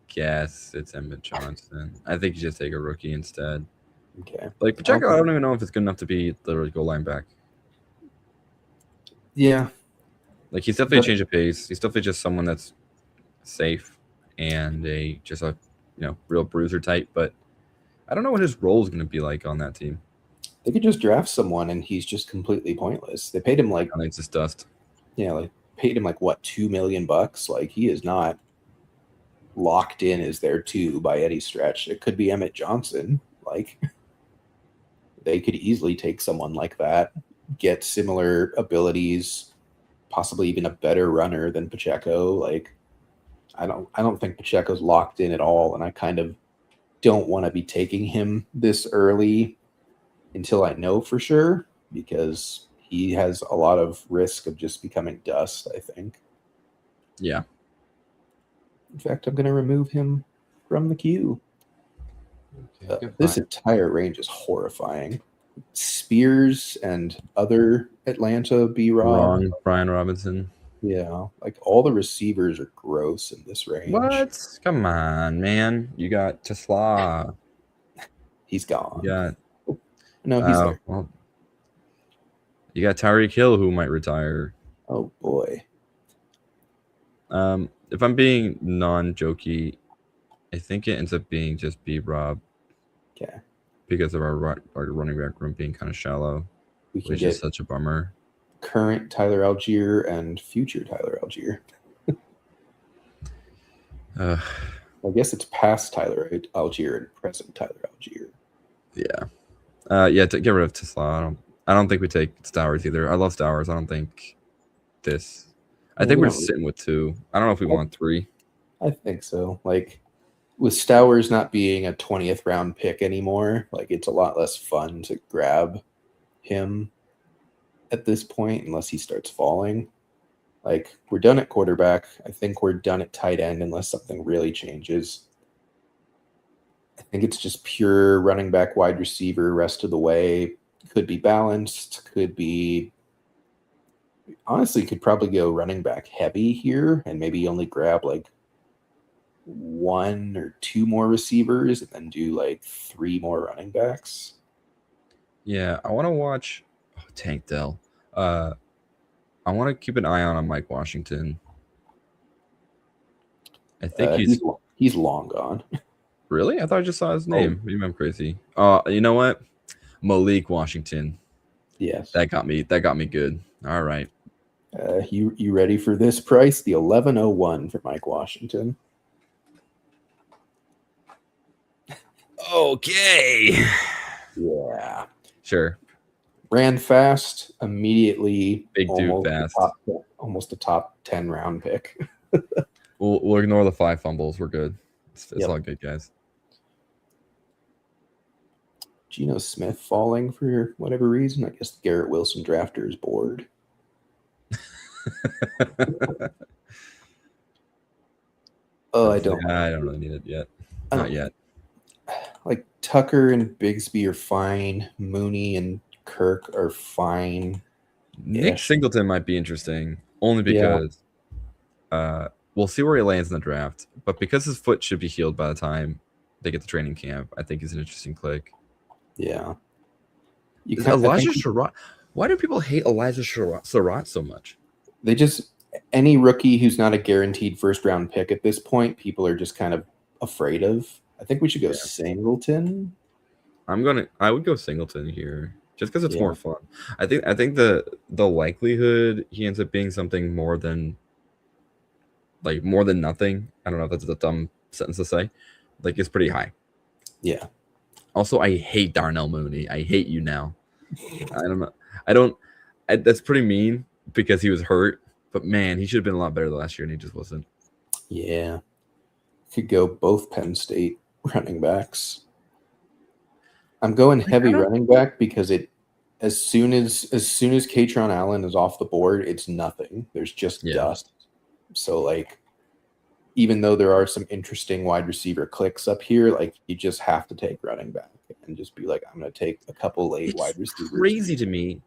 guess it's Emmett Johnson. I think you just take a rookie instead. Okay. Like Pacheco, I don't even know if it's good enough to be the goal line back. Yeah. Like he's definitely a change of pace. He's definitely just someone that's safe and just a real bruiser type. But I don't know what his role is going to be like on that team. They could just draft someone and he's just completely pointless. They paid him like it's just dust. Yeah, like paid him like what, $2 million? Like he is not locked in as their 2 by any stretch. It could be Emmett Johnson. Like they could easily take someone like that, get similar abilities, possibly even a better runner than Pacheco. Like I don't think Pacheco's locked in at all, and I kind of don't want to be taking him this early until I know for sure, because he has a lot of risk of just becoming dust, I think. Yeah. In fact, I'm going to remove him from the queue. This entire range is horrifying. Spears and other Atlanta B-Rob. Wrong, Brian Robinson. Yeah, like all the receivers are gross in this range. What? Come on, man. You got Tesla. He's gone. Yeah. No, he's there. Well, you got Tyreek Hill who might retire. Oh boy. If I'm being non-jokey, I think it ends up being just B-Rob. Okay. Because of our running back room being kind of shallow, which is such a bummer. Current Tyler Algier and future Tyler Algier. I guess it's past Tyler Algier and present Tyler Algier. Yeah. Get rid of Tesla. I don't think we take Stowers either. I love Stowers. I don't think this. I think we're sitting with 2. I don't know if we want 3. I think so. Like with Stowers not being a 20th round pick anymore, like it's a lot less fun to grab him at this point unless he starts falling. Like we're done at quarterback. I think we're done at tight end unless something really changes. I think it's just pure running back, wide receiver, rest of the way. Could be balanced, honestly could probably go running back heavy here and maybe only grab like 1 or 2 more receivers and then do like 3 more running backs. Yeah, I want to watch Tank Dell. I want to keep an eye on Mike Washington. I think he's long gone. Really? I thought I just saw his name. Maybe I'm crazy. You know what? Malik Washington. Yes. That got me good. All right. You ready for this price? The 1101 for Mike Washington. Okay. Yeah. Sure. Ran fast immediately. Big dude fast. Almost a top 10 round pick. We'll ignore the 5 fumbles. We're good. It's all good, guys. Geno Smith falling for whatever reason. I guess the Garrett Wilson drafter is bored. I don't really need it yet. Not yet. Like Tucker and Bigsby are fine. Mooney and Kirk are fine. Nick Singleton might be interesting only because we'll see where he lands in the draft. But because his foot should be healed by the time they get to training camp, I think he's an interesting click. Yeah. Elijah Surratt. Why do people hate Elijah Surratt so much? They just, any rookie who's not a guaranteed first round pick at this point, people are just kind of afraid of. I think we should go Singleton. I would go Singleton here just because it's more fun. I think the likelihood he ends up being something more than nothing. I don't know if that's a dumb sentence to say. Like it's pretty high. Yeah. Also, I hate Darnell Mooney. I hate you now. I don't know. That's pretty mean because he was hurt. But man, he should have been a lot better last year, and he just wasn't. Yeah. Could go both Penn State running backs. I'm going heavy running back because as soon as Katron Allen is off the board, it's nothing. There's just dust. So like, even though there are some interesting wide receiver clicks up here, like you just have to take running back and just be like, I'm going to take a couple late wide receivers. It's crazy to me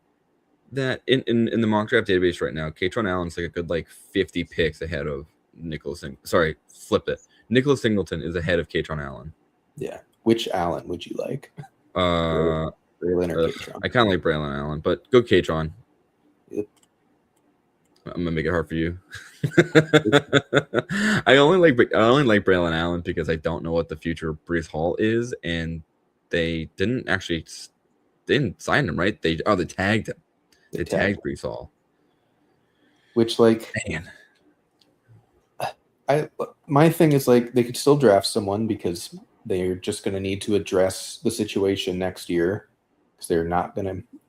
that in the mock draft database right now, Katron Allen's like a good like 50 picks ahead of Nicholas. Sorry, flip it. Nicholas Singleton is ahead of Katron Allen. Yeah. Which Allen would you like? Braylon or Katron? I kind of like Braylon Allen, but go Katron. Yep. I'm gonna make it hard for you. I only like Braylon Allen because I don't know what the future of Breece Hall is, and they didn't sign him, right? They tagged him. They tagged Breece Hall. Which, like, man, my thing is like they could still draft someone because they're just going to need to address the situation next year because they're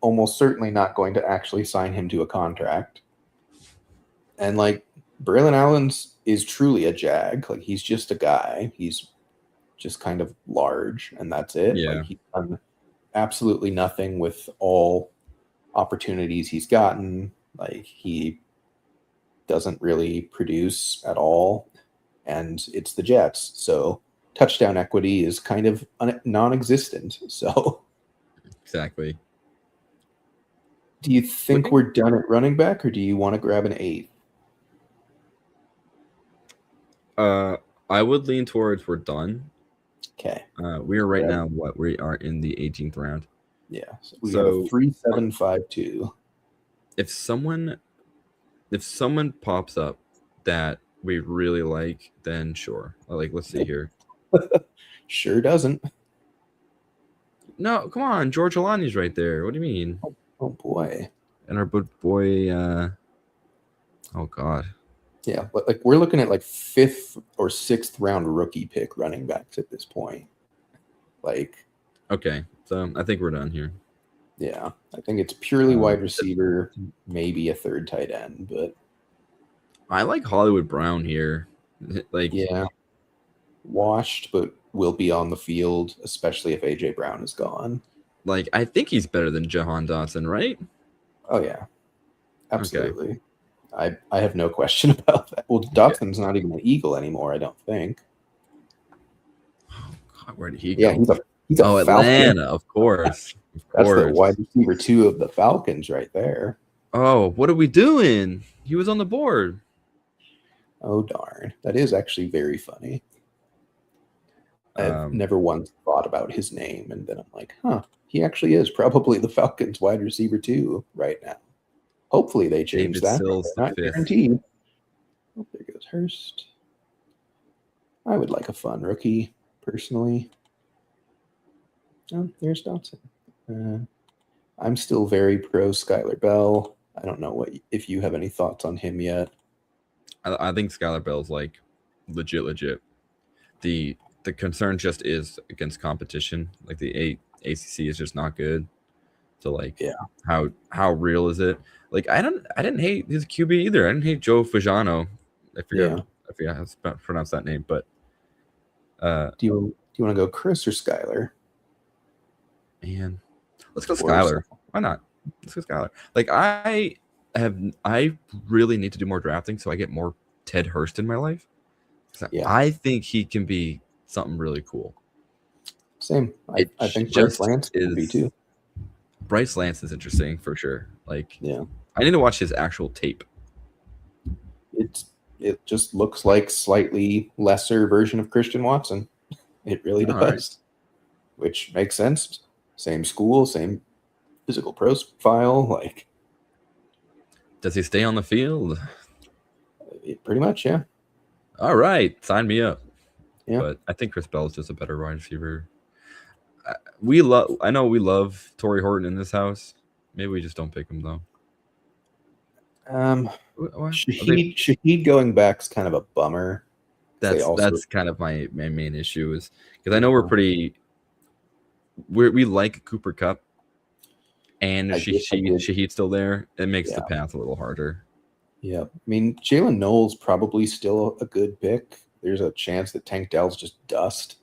almost certainly not going to actually sign him to a contract. And like Braylon Allen's is truly a jag. Like he's just a guy. He's just kind of large, and that's it. Yeah. Like he's done absolutely nothing with all opportunities he's gotten. Like he doesn't really produce at all, and it's the Jets. So touchdown equity is kind of non-existent. So exactly. Do you think we're done at running back, or do you want to grab an 8? I would lean towards we're done. Okay. We are right now we are in the 18th round. Yeah. So we have a 3-7-5-2. If someone pops up that we really like, then sure. Like, let's see here. Sure doesn't. No, come on. George Alani's right there. What do you mean? Oh boy. And our boy oh god. Yeah, but like we're looking at like 5th or 6th round rookie pick running backs at this point. Like, okay, so I think we're done here. Yeah, I think it's purely wide receiver, maybe a 3rd tight end, but I like Hollywood Brown here. Like, yeah, washed, but will be on the field, especially if AJ Brown is gone. Like, I think he's better than Jahan Dotson, right? Oh yeah, absolutely. Okay. I have no question about that. Well, Dotson's not even an Eagle anymore, I don't think. Oh God, where did he go? Yeah, he's a Atlanta, of course. That's the wide receiver 2 of the Falcons right there. Oh, what are we doing? He was on the board. Oh darn, that is actually very funny. I've never once thought about his name, and then I'm like, huh, he actually is probably the Falcons wide receiver 2 right now. Hopefully they change that. Not guaranteed. Oh, there goes Hurst. I would like a fun rookie, personally. Oh, there's Dotson. I'm still very pro Skylar Bell. I don't know if you have any thoughts on him yet. I think Skylar Bell's like legit. The concern just is against competition. Like the ACC is just not good. So like, yeah, how real is it? Like I didn't hate his QB either. I didn't hate Joe Fajano. I forget how to pronounce that name. But do you want to go Chris or Skylar? Man, let's go Skylar. Why not? Let's go Skylar. Like I really need to do more drafting so I get more Ted Hurst in my life. Yeah. I think he can be something really cool. Same. I think Bryce Lance can be too. Bryce Lance is interesting for sure. Like, yeah, I need to watch his actual tape. It just looks like slightly lesser version of Christian Watson. It really does, right. Which makes sense. Same school, same physical profile. Like, does he stay on the field? Pretty much, yeah. All right, sign me up. Yeah, but I think Chris Bell is just a better wide receiver. I know we love Torrey Horton in this house. Maybe we just don't pick him though. Shaheed going back is kind of a bummer. That's kind of my main issue is because I know we like Cooper Kupp, and Shaheed's still there. It makes the path a little harder. Yeah, I mean Jalen Knowles probably still a good pick. There's a chance that Tank Dell's just dust.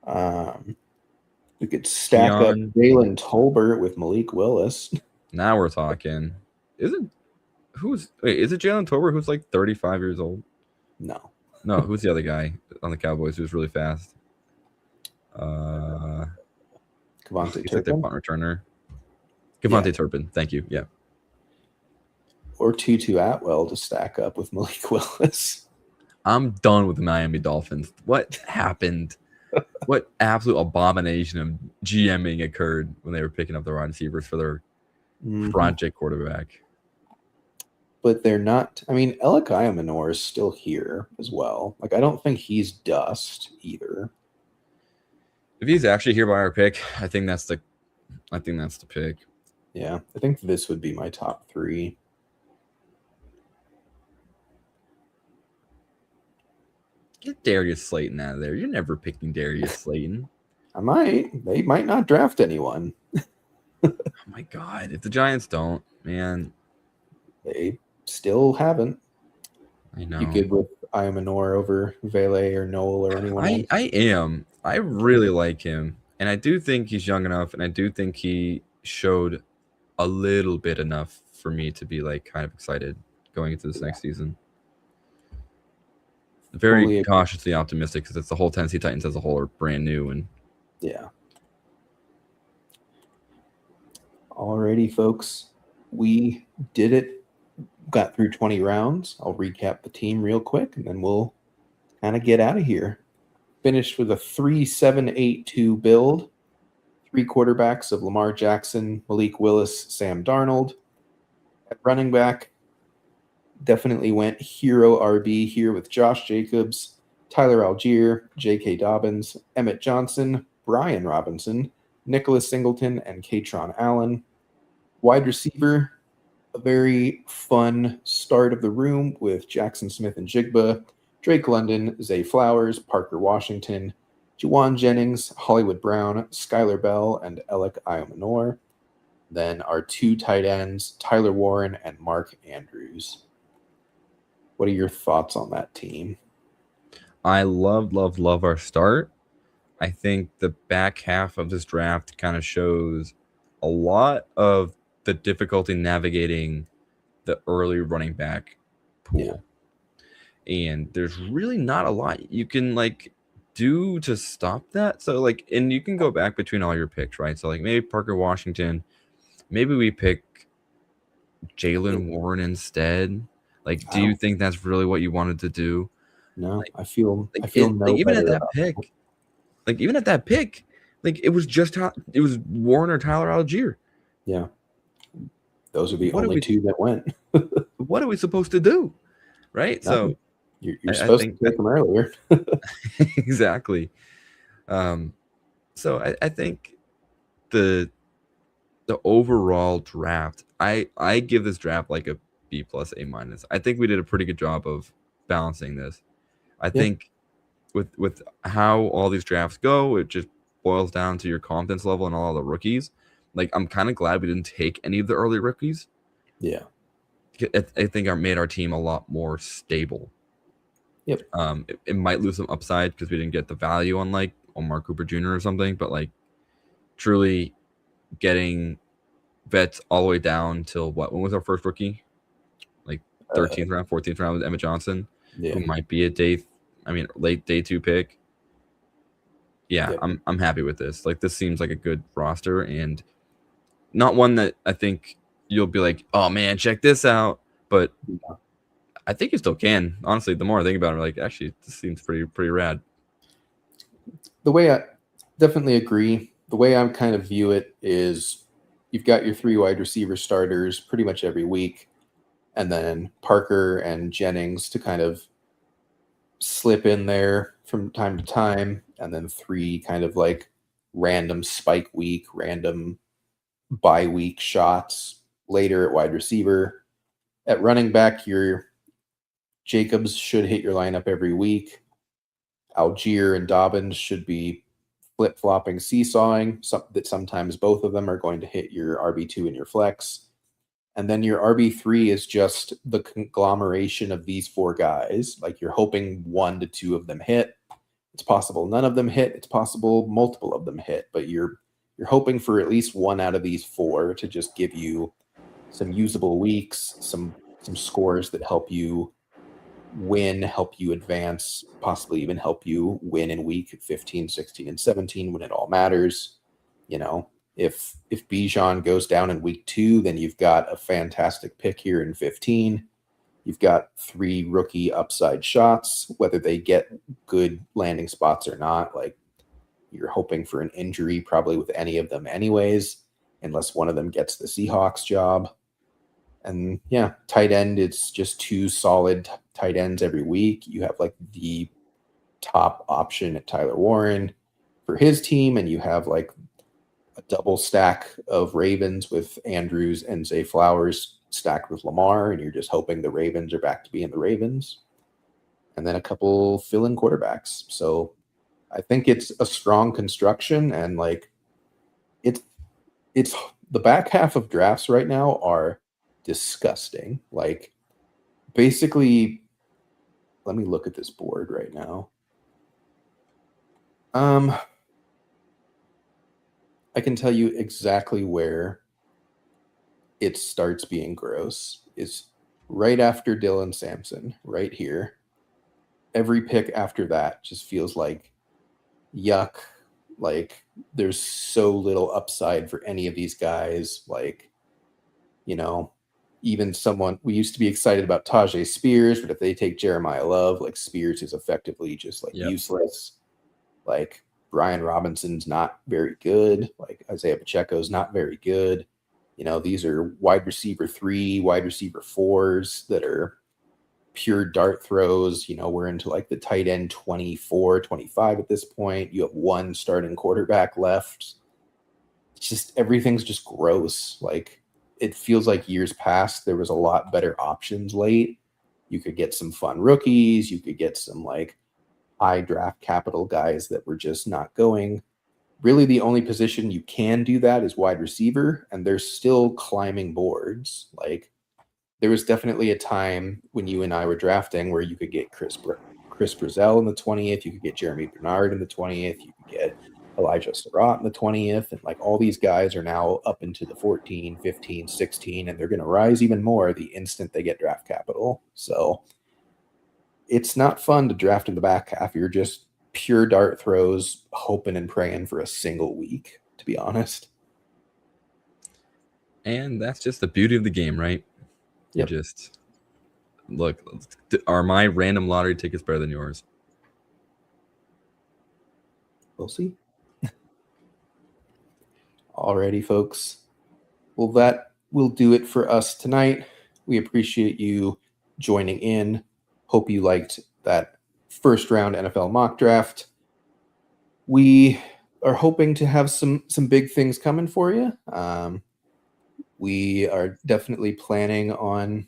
We could stack up Keon. Jalen Tolbert with Malik Willis. Now we're talking. Is it Jalen Tolbert who's like 35 years old? No. No, who's the other guy on the Cowboys who's really fast? Kevontae He's like their Turpin punt returner. Kevontae Turpin. Thank you. Yeah. or Tutu Atwell to stack up with Malik Willis. I'm done with the Miami Dolphins. What happened? What absolute abomination of GMing occurred when they were picking up the wide receivers for their project quarterback? But they're not. I mean, Elikiah Minor is still here as well. Like, I don't think he's dust either. If he's actually here by our pick, I think that's the pick. Yeah, I think this would be my top 3. Get Darius Slayton out of there. You're never picking Darius Slayton. I might. They might not draft anyone. Oh my God. If the Giants don't, man. They still haven't. I know. You good with Ayamanor over Vele or Noel or anyone else? I am. I really like him. And I do think he's young enough. And I do think he showed a little bit enough for me to be like kind of excited going into this next season. Very cautiously optimistic because it's the whole Tennessee Titans as a whole are brand new. And yeah. Alrighty, folks. We did it. Got through 20 rounds. I'll recap the team real quick, and then we'll kind of get out of here. Finished with a 3-7-8-2 build. 3 quarterbacks of Lamar Jackson, Malik Willis, Sam Darnold. At running back, definitely went hero RB here with Josh Jacobs, Tyler Algier, J.K. Dobbins, Emmett Johnson, Brian Robinson, Nicholas Singleton, and Katron Allen. Wide receiver, a very fun start of the room with Jackson Smith and Jigba, Drake London, Zay Flowers, Parker Washington, Juwan Jennings, Hollywood Brown, Skylar Bell, and Alec Ayamanor. Then our 2 tight ends, Tyler Warren and Mark Andrews. What are your thoughts on that team? I love our start. I think the back half of this draft kind of shows a lot of the difficulty navigating the early running back pool. Yeah. And there's really not a lot you can like do to stop that. So like, and you can go back between all your picks, right? So like maybe Parker Washington, maybe we pick Jalen Warren instead. Like, do you think that's really what you wanted to do? No, like, I feel even at that pick, like it was just it was Warren or Tyler Algier. Yeah. Those are the only 2 that went. What are we supposed to do? Right? Nothing. So you're supposed to pick them earlier. Exactly. So I think the overall draft, I give this draft like a B+, A-. I think we did a pretty good job of balancing this. I think with how all these drafts go, it just boils down to your confidence level and all the rookies. Like, I'm kind of glad we didn't take any of the early rookies. Yeah. I think it made our team a lot more stable. Yep. It might lose some upside because we didn't get the value on like Mark Cooper Jr. or something, but like truly getting vets all the way down till when was our first rookie? Like 13th round, 14th round with Emmett Johnson, who might be a late day 2 pick. Yeah, yep. I'm happy with this. Like, this seems like a good roster and not one that I think you'll be like, oh man, check this out. But I think you still can. Honestly, the more I think about it, I'm like, actually, this seems pretty rad. The way I definitely agree. The way I kind of view it is you've got your 3 wide receiver starters pretty much every week, and then Parker and Jennings to kind of slip in there from time to time, and then 3 kind of like random spike week, random bye week shots later at wide receiver. At running back, your Jacobs should hit your lineup every week. Algier and Dobbins should be flip-flopping, seesawing, that sometimes both of them are going to hit your RB2 and your flex. And then your RB3 is just the conglomeration of these 4 guys. Like, you're hoping 1 to 2 of them hit. It's possible none of them hit. It's possible multiple of them hit, but you're hoping for at least one out of these 4 to just give you some usable weeks, some scores that help you win, help you advance, possibly even help you win in week 15, 16, and 17 when it all matters. You know, if Bijan goes down in week 2, then you've got a fantastic pick here in 15. You've got 3 rookie upside shots, whether they get good landing spots or not. Like, you're hoping for an injury probably with any of them anyways, unless one of them gets the Seahawks job. And yeah, tight end, it's just 2 solid tight ends every week. You have like the top option at Tyler Warren for his team, and you have like a double stack of Ravens with Andrews and Zay Flowers stacked with Lamar, and you're just hoping the Ravens are back to being the Ravens. And then a couple fill-in quarterbacks. So I think it's a strong construction, and like it's the back half of drafts right now are disgusting. Like, basically, let me look at this board right now. I can tell you exactly where it starts being gross. It's right after Dylan Sampson, right here. Every pick after that just feels like yuck. Like, there's so little upside for any of these guys. Like, you know, even someone, we used to be excited about Tajay Spears, but if they take Jeremiah Love, like, Spears is effectively just like useless. Like, Brian Robinson's not very good. Like, Isaiah Pacheco's not very good. You know, these are wide receiver 3, wide receiver 4s that are pure dart throws. You know, we're into like the tight end 24, 25 at this point. You have 1 starting quarterback left. It's just, everything's just gross. Like, it feels like years past, there was a lot better options late. You could get some fun rookies. You could get some like high draft capital guys that were just not going. Really, the only position you can do that is wide receiver, and they're still climbing boards. Like, there was definitely a time when you and I were drafting where you could get Chris Brazzell in the 20th, you could get Jeremy Bernard in the 20th, you could get Elijah Surratt in the 20th, and like all these guys are now up into the 14, 15, 16, and they're going to rise even more the instant they get draft capital. So it's not fun to draft in the back half. You're just pure dart throws, hoping and praying for a single week, to be honest. And that's just the beauty of the game, right? Yep. Just look, are my random lottery tickets better than yours? We'll see. Alrighty, folks. Well, that will do it for us tonight. We appreciate you joining in. Hope you liked that first round NFL mock draft. We are hoping to have some big things coming for you. We are definitely planning on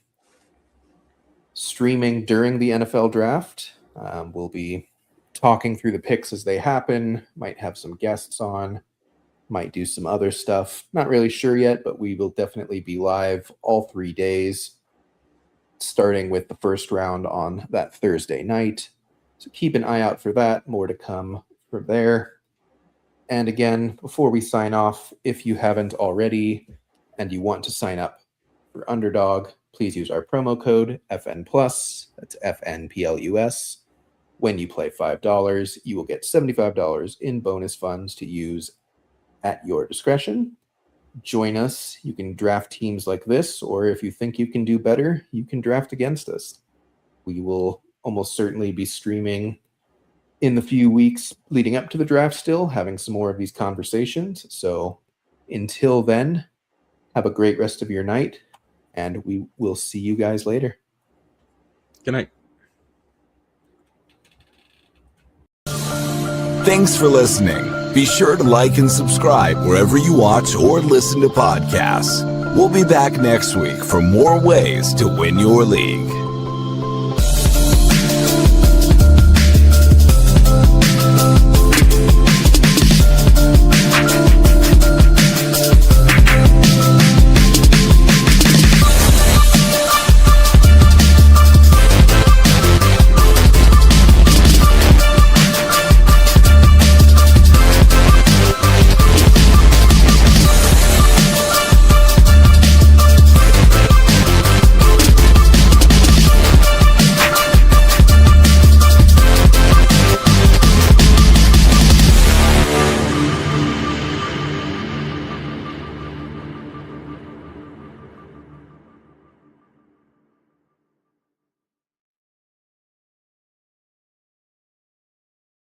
streaming during the NFL draft. We'll be talking through the picks as they happen, might have some guests on, might do some other stuff. Not really sure yet, but we will definitely be live all 3 days, starting with the first round on that Thursday night. So keep an eye out for that. More to come from there. And again, before we sign off, if you haven't already and you want to sign up for Underdog, please use our promo code FN+. That's FNPLUS. When you play $5, you will get $75 in bonus funds to use at your discretion. Join us. You can draft teams like this, or if you think you can do better, you can draft against us. We will almost certainly be streaming in the few weeks leading up to the draft still, having some more of these conversations. So until then, have a great rest of your night, and we will see you guys later. Good night. Thanks for listening. Be sure to like and subscribe wherever you watch or listen to podcasts. We'll be back next week for more ways to win your league.